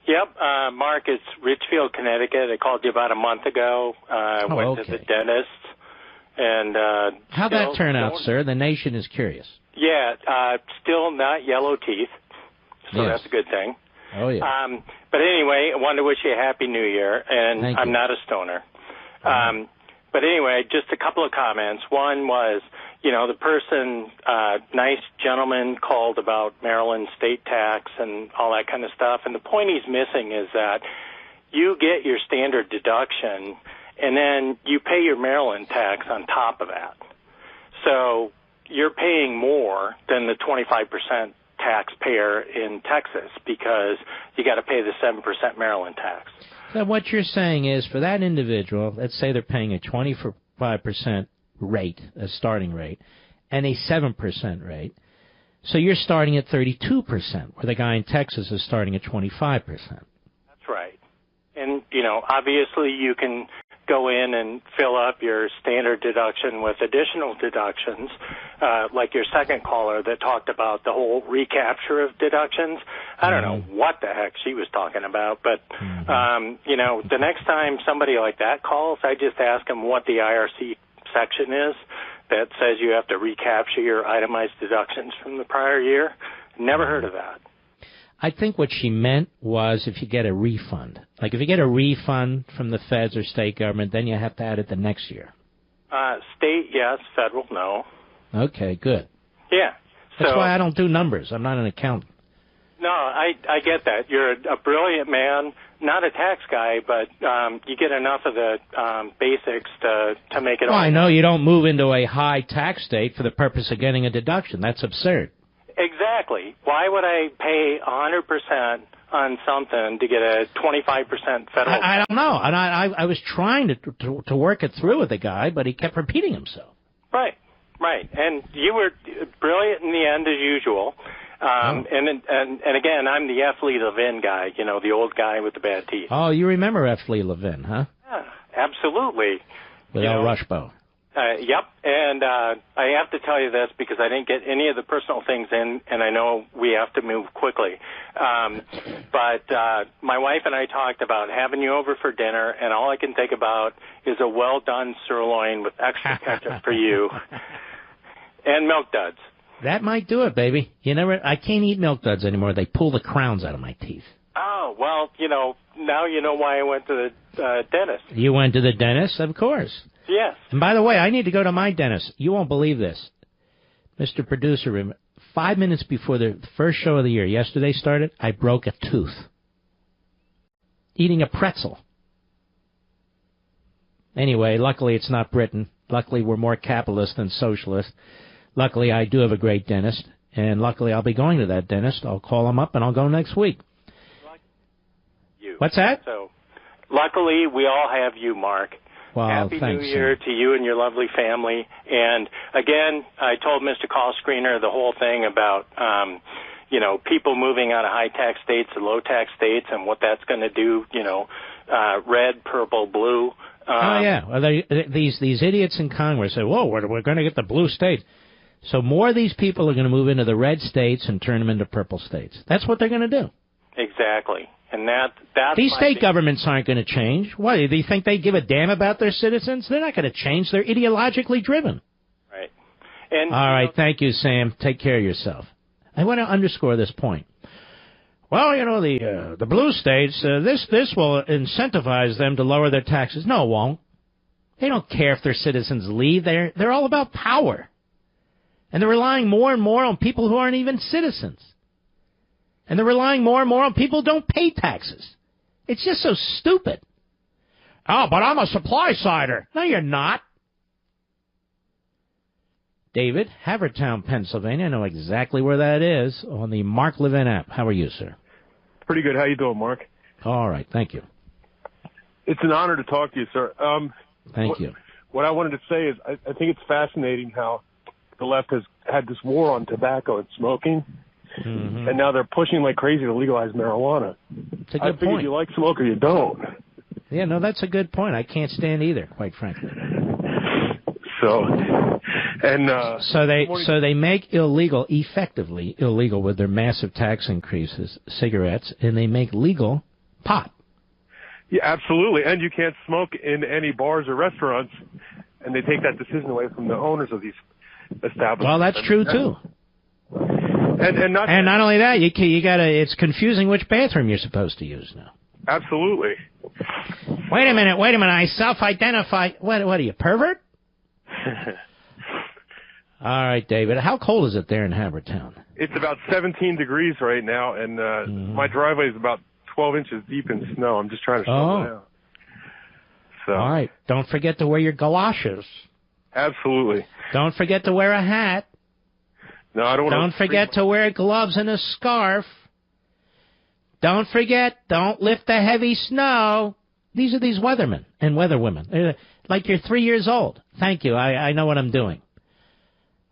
Yep, Mark, it's Ridgefield, Connecticut. I called you about a month ago. Went to the dentist. And how'd that turn out, sir? The nation is curious. Yeah, still not yellow teeth, so that's a good thing. Oh, yeah. But anyway, I wanted to wish you a Happy New Year, and I'm not a stoner. But anyway, just a couple of comments. One was, the person, nice gentleman, called about Maryland state tax and all that kind of stuff. And the point he's missing is that you get your standard deduction, and then you pay your Maryland tax on top of that. So you're paying more than the 25% taxpayer in Texas because you got to pay the 7% Maryland tax. So what you're saying is for that individual, let's say they're paying a 25% rate, a starting rate, and a 7% rate. So you're starting at 32%, where the guy in Texas is starting at 25%. That's right. And, obviously you can go in and fill up your standard deduction with additional deductions, like your second caller that talked about the whole recapture of deductions. I don't know what the heck she was talking about, but, the next time somebody like that calls, I just ask them what the IRC section is that says you have to recapture your itemized deductions from the prior year. Never heard of that. I think what she meant was if you get a refund. Like if you get a refund from the feds or state government, then you have to add it the next year. State, yes. Federal, no. Okay, good. Yeah. That's why I don't do numbers. I'm not an accountant. No, I get that. You're a brilliant man, not a tax guy, but you get enough of the basics to make it all. Well, I know you don't move into a high tax state for the purpose of getting a deduction. That's absurd. Exactly. Why would I pay 100% on something to get a 25% federal? I don't know. And I was trying to work it through with the guy, but he kept repeating himself. Right. And you were brilliant in the end, as usual. And again, I'm the F. Lee Levin guy, the old guy with the bad teeth. Oh, you remember F. Lee Levin, huh? Yeah, absolutely. With Al Rushbo. Yep, and I have to tell you this because I didn't get any of the personal things in, and I know we have to move quickly. But my wife and I talked about having you over for dinner, and all I can think about is a well-done sirloin with extra ketchup for you and Milk Duds. That might do it, baby. I can't eat Milk Duds anymore. They pull the crowns out of my teeth. Oh, well, now you know why I went to the dentist. You went to the dentist? Of course. Yes. And by the way, I need to go to my dentist. You won't believe this. Mr. Producer, 5 minutes before the first show of the year, yesterday started, I broke a tooth. Eating a pretzel. Anyway, luckily it's not Britain. Luckily we're more capitalist than socialist. Luckily I do have a great dentist. And luckily I'll be going to that dentist. I'll call him up and I'll go next week. What's that? So, luckily we all have you, Mark. Well, Happy thanks, New Year to you and your lovely family. And again, I told Mr. Call Screener the whole thing about, people moving out of high-tax states to low-tax states and what that's going to do, red, purple, blue. Oh, yeah. Well, these idiots in Congress say, whoa, we're going to get the blue states. So more of these people are going to move into the red states and turn them into purple states. That's what they're going to do. Exactly. And that's these state governments aren't going to change. Why? Do you think they give a damn about their citizens? They're not going to change. They're ideologically driven. Right. And all right. Thank you, Sam. Take care of yourself. I want to underscore this point. Well, the blue states, this will incentivize them to lower their taxes. No, it won't. They don't care if their citizens leave. They're all about power. And they're relying more and more on people who aren't even citizens. And they're relying more and more on people who don't pay taxes. It's just so stupid. Oh, but I'm a supply-sider. No, you're not. David, Havertown, Pennsylvania. I know exactly where that is on the Mark Levin app. How are you, sir? Pretty good. How you doing, Mark? All right. Thank you. It's an honor to talk to you, sir. Thank you. What I wanted to say is I think it's fascinating how the left has had this war on tobacco and smoking. Mm-hmm. And now they're pushing like crazy to legalize marijuana. It's a good I think point. you like smoke or you don't. Yeah, no, that's a good point. I can't stand either, quite frankly. So they make effectively illegal with their massive tax increases, cigarettes, and they make legal pot. Yeah, absolutely. And you can't smoke in any bars or restaurants, and they take that decision away from the owners of these establishments. Well, that's true too. And not only that, you gotta. It's confusing which bathroom you're supposed to use now. Absolutely. Wait a minute. I self-identify. What are you, pervert? All right, David. How cold is it there in Havertown? It's about 17 degrees right now, and my driveway is about 12 inches deep in snow. I'm just trying to shovel it out. So. All right. Don't forget to wear your galoshes. Absolutely. Don't forget to wear a hat. No, I don't want to. Don't forget to wear gloves and a scarf. Don't forget, don't lift the heavy snow. These are these weathermen and weatherwomen. They're like you're 3 years old. Thank you. I know what I'm doing.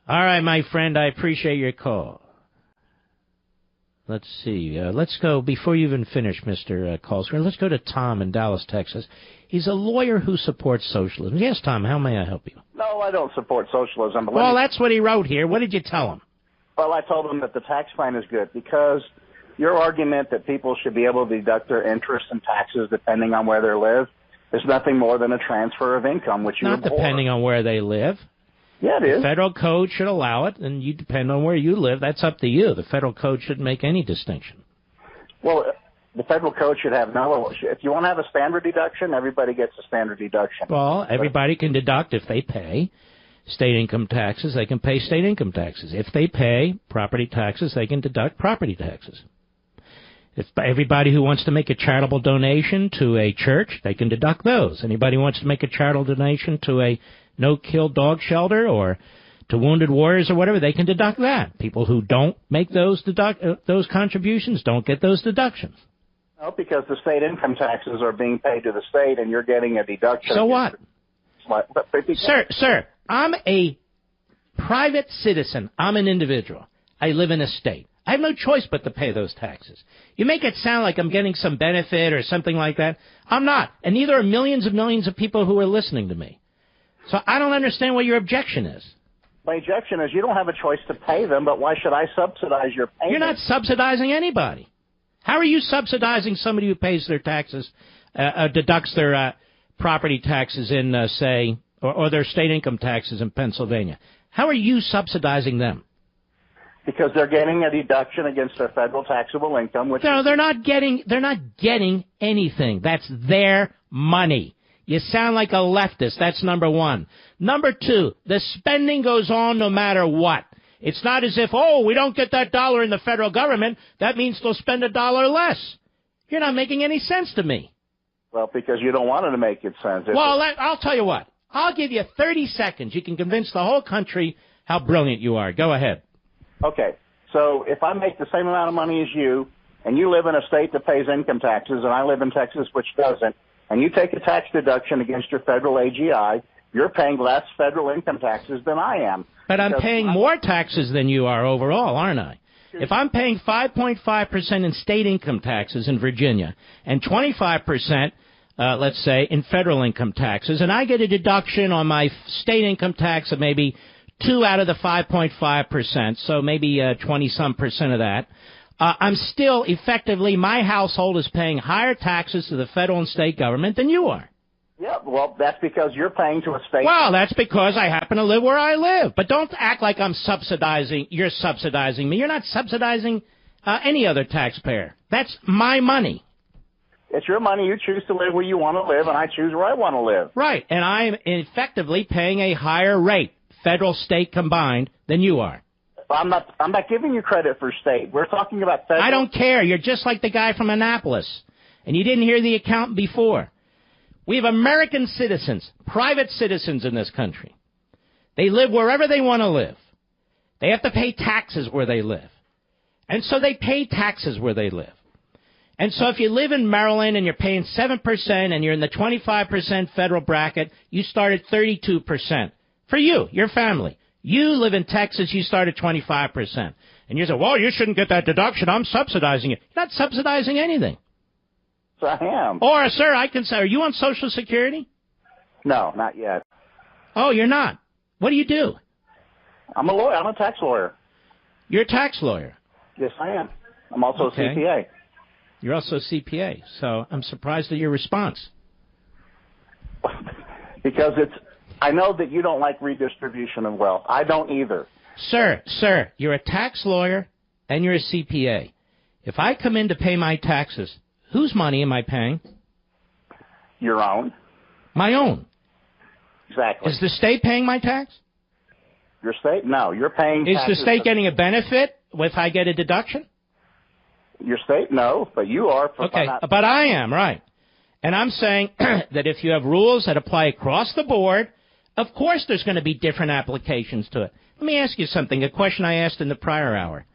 All right, my friend, I appreciate your call. Let's see. Let's go, before you even finish, Mr. Callscreen, let's go to Tom in Dallas, Texas. He's a lawyer who supports socialism. Yes, Tom, how may I help you? No, I don't support socialism. But well, that's what he wrote here. What did you tell him? Well, I told him that the tax plan is good because your argument that people should be able to deduct their interest and taxes depending on where they live is nothing more than a transfer of income, which you abhor. Not depending on where they live. Yeah, it is. The federal code should allow it, and you depend on where you live. That's up to you. The federal code shouldn't make any distinction. Well, the federal code should have no. If you want to have a standard deduction, everybody gets a standard deduction. Well, everybody can deduct if they pay state income taxes. They can pay state income taxes. If they pay property taxes, they can deduct property taxes. If everybody who wants to make a charitable donation to a church, they can deduct those. Anybody who wants to make a charitable donation to a no-kill dog shelter or to Wounded Warriors or whatever, they can deduct that. People who don't make those contributions don't get those deductions. No, because the state income taxes are being paid to the state, and you're getting a deduction. So what? Sir, I'm a private citizen. I'm an individual. I live in a state. I have no choice but to pay those taxes. You make it sound like I'm getting some benefit or something like that. I'm not. And neither are millions and millions of people who are listening to me. So I don't understand what your objection is. My objection is you don't have a choice to pay them, but why should I subsidize your payment? You're not subsidizing anybody. How are you subsidizing somebody who pays their taxes, deducts their property taxes in, say, or their state income taxes in Pennsylvania? How are you subsidizing them? Because they're getting a deduction against their federal taxable income. Which no, they're not getting anything. That's their money. You sound like a leftist. That's number one. Number two, the spending goes on no matter what. It's not as if, we don't get that dollar in the federal government. That means they'll spend $1 less. You're not making any sense to me. Well, because you don't want it to make it sense. Well, I'll tell you what. I'll give you 30 seconds. You can convince the whole country how brilliant you are. Go ahead. Okay. So if I make the same amount of money as you, and you live in a state that pays income taxes, and I live in Texas which doesn't, and you take a tax deduction against your federal AGI, you're paying less federal income taxes than I am. But I'm paying more taxes than you are overall, aren't I? If I'm paying 5.5% in state income taxes in Virginia and 25%, let's say, in federal income taxes, and I get a deduction on my state income tax of maybe 2 out of the 5.5%, so maybe 20-some% of that, I'm still effectively, my household is paying higher taxes to the federal and state government than you are. Yeah, well, that's because you're paying to a state. Well, that's because I happen to live where I live. But don't act like you're subsidizing me. You're not subsidizing any other taxpayer. That's my money. It's your money. You choose to live where you want to live, and I choose where I want to live. Right, and I'm effectively paying a higher rate, federal, state combined, than you are. I'm not giving you credit for state. We're talking about federal. I don't care. You're just like the guy from Annapolis, and you didn't hear the accountant before. We have American citizens, private citizens in this country. They live wherever they want to live. They have to pay taxes where they live. And so they pay taxes where they live. And so if you live in Maryland and you're paying 7% and you're in the 25% federal bracket, you start at 32%. For you, your family. You live in Texas, you start at 25%. And you say, well, you shouldn't get that deduction. I'm subsidizing it. You're not subsidizing anything. I am. Or, sir, I can say, are you on Social Security? No, not yet. Oh, you're not. What do you do? I'm a lawyer. I'm a tax lawyer. You're a tax lawyer? Yes, I am. I'm also a CPA. You're also a CPA. So I'm surprised at your response. Because I know that you don't like redistribution of wealth. I don't either. Sir, you're a tax lawyer and you're a CPA. If I come in to pay my taxes, whose money am I paying? Your own. My own. Exactly. Is the state paying my tax? Your state? No, you're paying Is taxes. the state getting a benefit if I get a deduction? Your state? No, but you are. Okay, but I am, right. And I'm saying that if you have rules that apply across the board, of course there's going to be different applications to it. Let me ask you something, a question I asked in the prior hour.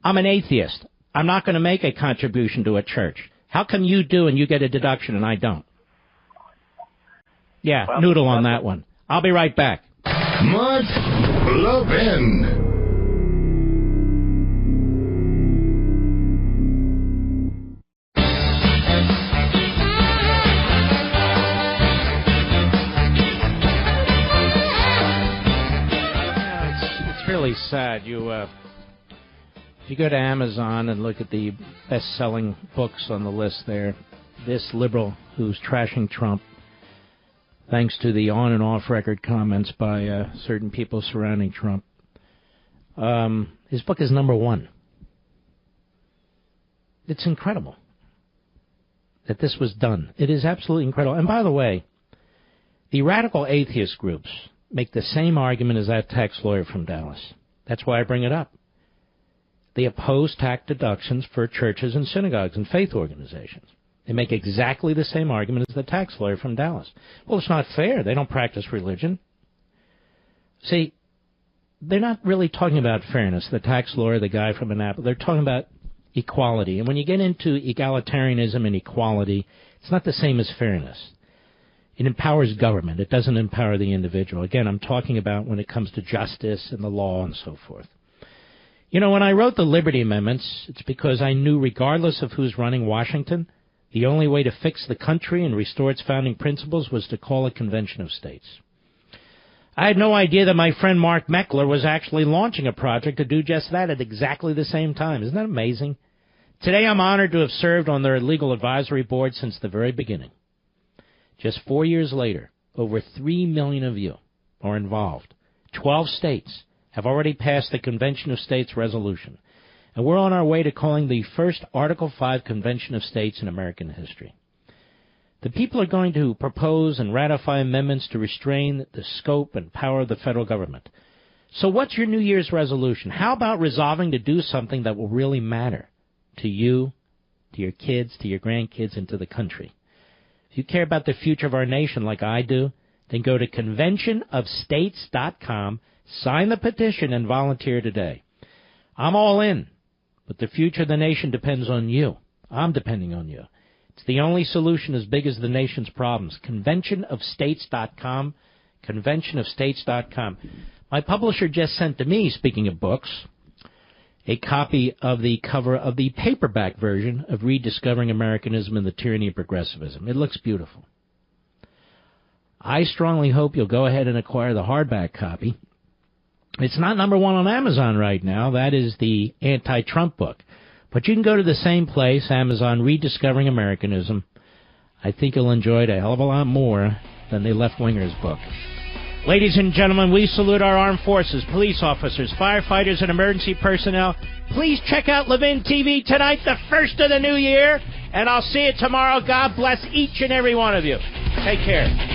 I'm an atheist. I'm not going to make a contribution to a church. How come you do and you get a deduction and I don't? Yeah, well, noodle on that one. I'll be right back. Mark Levin. It's really sad. If you go to Amazon and look at the best-selling books on the list there, this liberal who's trashing Trump, thanks to the on- and off-record comments by certain people surrounding Trump, his book is number 1. It's incredible that this was done. It is absolutely incredible. And by the way, the radical atheist groups make the same argument as that tax lawyer from Dallas. That's why I bring it up. They oppose tax deductions for churches and synagogues and faith organizations. They make exactly the same argument as the tax lawyer from Dallas. Well, it's not fair. They don't practice religion. See, they're not really talking about fairness, the tax lawyer, the guy from Annapolis. They're talking about equality. And when you get into egalitarianism and equality, it's not the same as fairness. It empowers government. It doesn't empower the individual. Again, I'm talking about when it comes to justice and the law and so forth. You know, when I wrote the Liberty Amendments, it's because I knew regardless of who's running Washington, the only way to fix the country and restore its founding principles was to call a convention of states. I had no idea that my friend Mark Meckler was actually launching a project to do just that at exactly the same time. Isn't that amazing? Today I'm honored to have served on their legal advisory board since the very beginning. Just 4 years later, over 3 million of you are involved. 12 states have already passed the Convention of States resolution, and we're on our way to calling the first Article 5 Convention of States in American history. The people are going to propose and ratify amendments to restrain the scope and power of the federal government. So what's your New Year's resolution? How about resolving to do something that will really matter to you, to your kids, to your grandkids, and to the country? If you care about the future of our nation like I do, then go to conventionofstates.com, sign the petition, and volunteer today. I'm all in, but the future of the nation depends on you. I'm depending on you. It's the only solution as big as the nation's problems. Conventionofstates.com, conventionofstates.com. My publisher just sent to me, speaking of books, a copy of the cover of the paperback version of Rediscovering Americanism and the Tyranny of Progressivism. It looks beautiful. I strongly hope you'll go ahead and acquire the hardback copy. It's not number one on Amazon right now. That is the anti-Trump book. But you can go to the same place, Amazon, Rediscovering Americanism. I think you'll enjoy it a hell of a lot more than the left-wingers book. Ladies and gentlemen, we salute our armed forces, police officers, firefighters, and emergency personnel. Please check out Levin TV tonight, the first of the new year, and I'll see you tomorrow. God bless each and every one of you. Take care.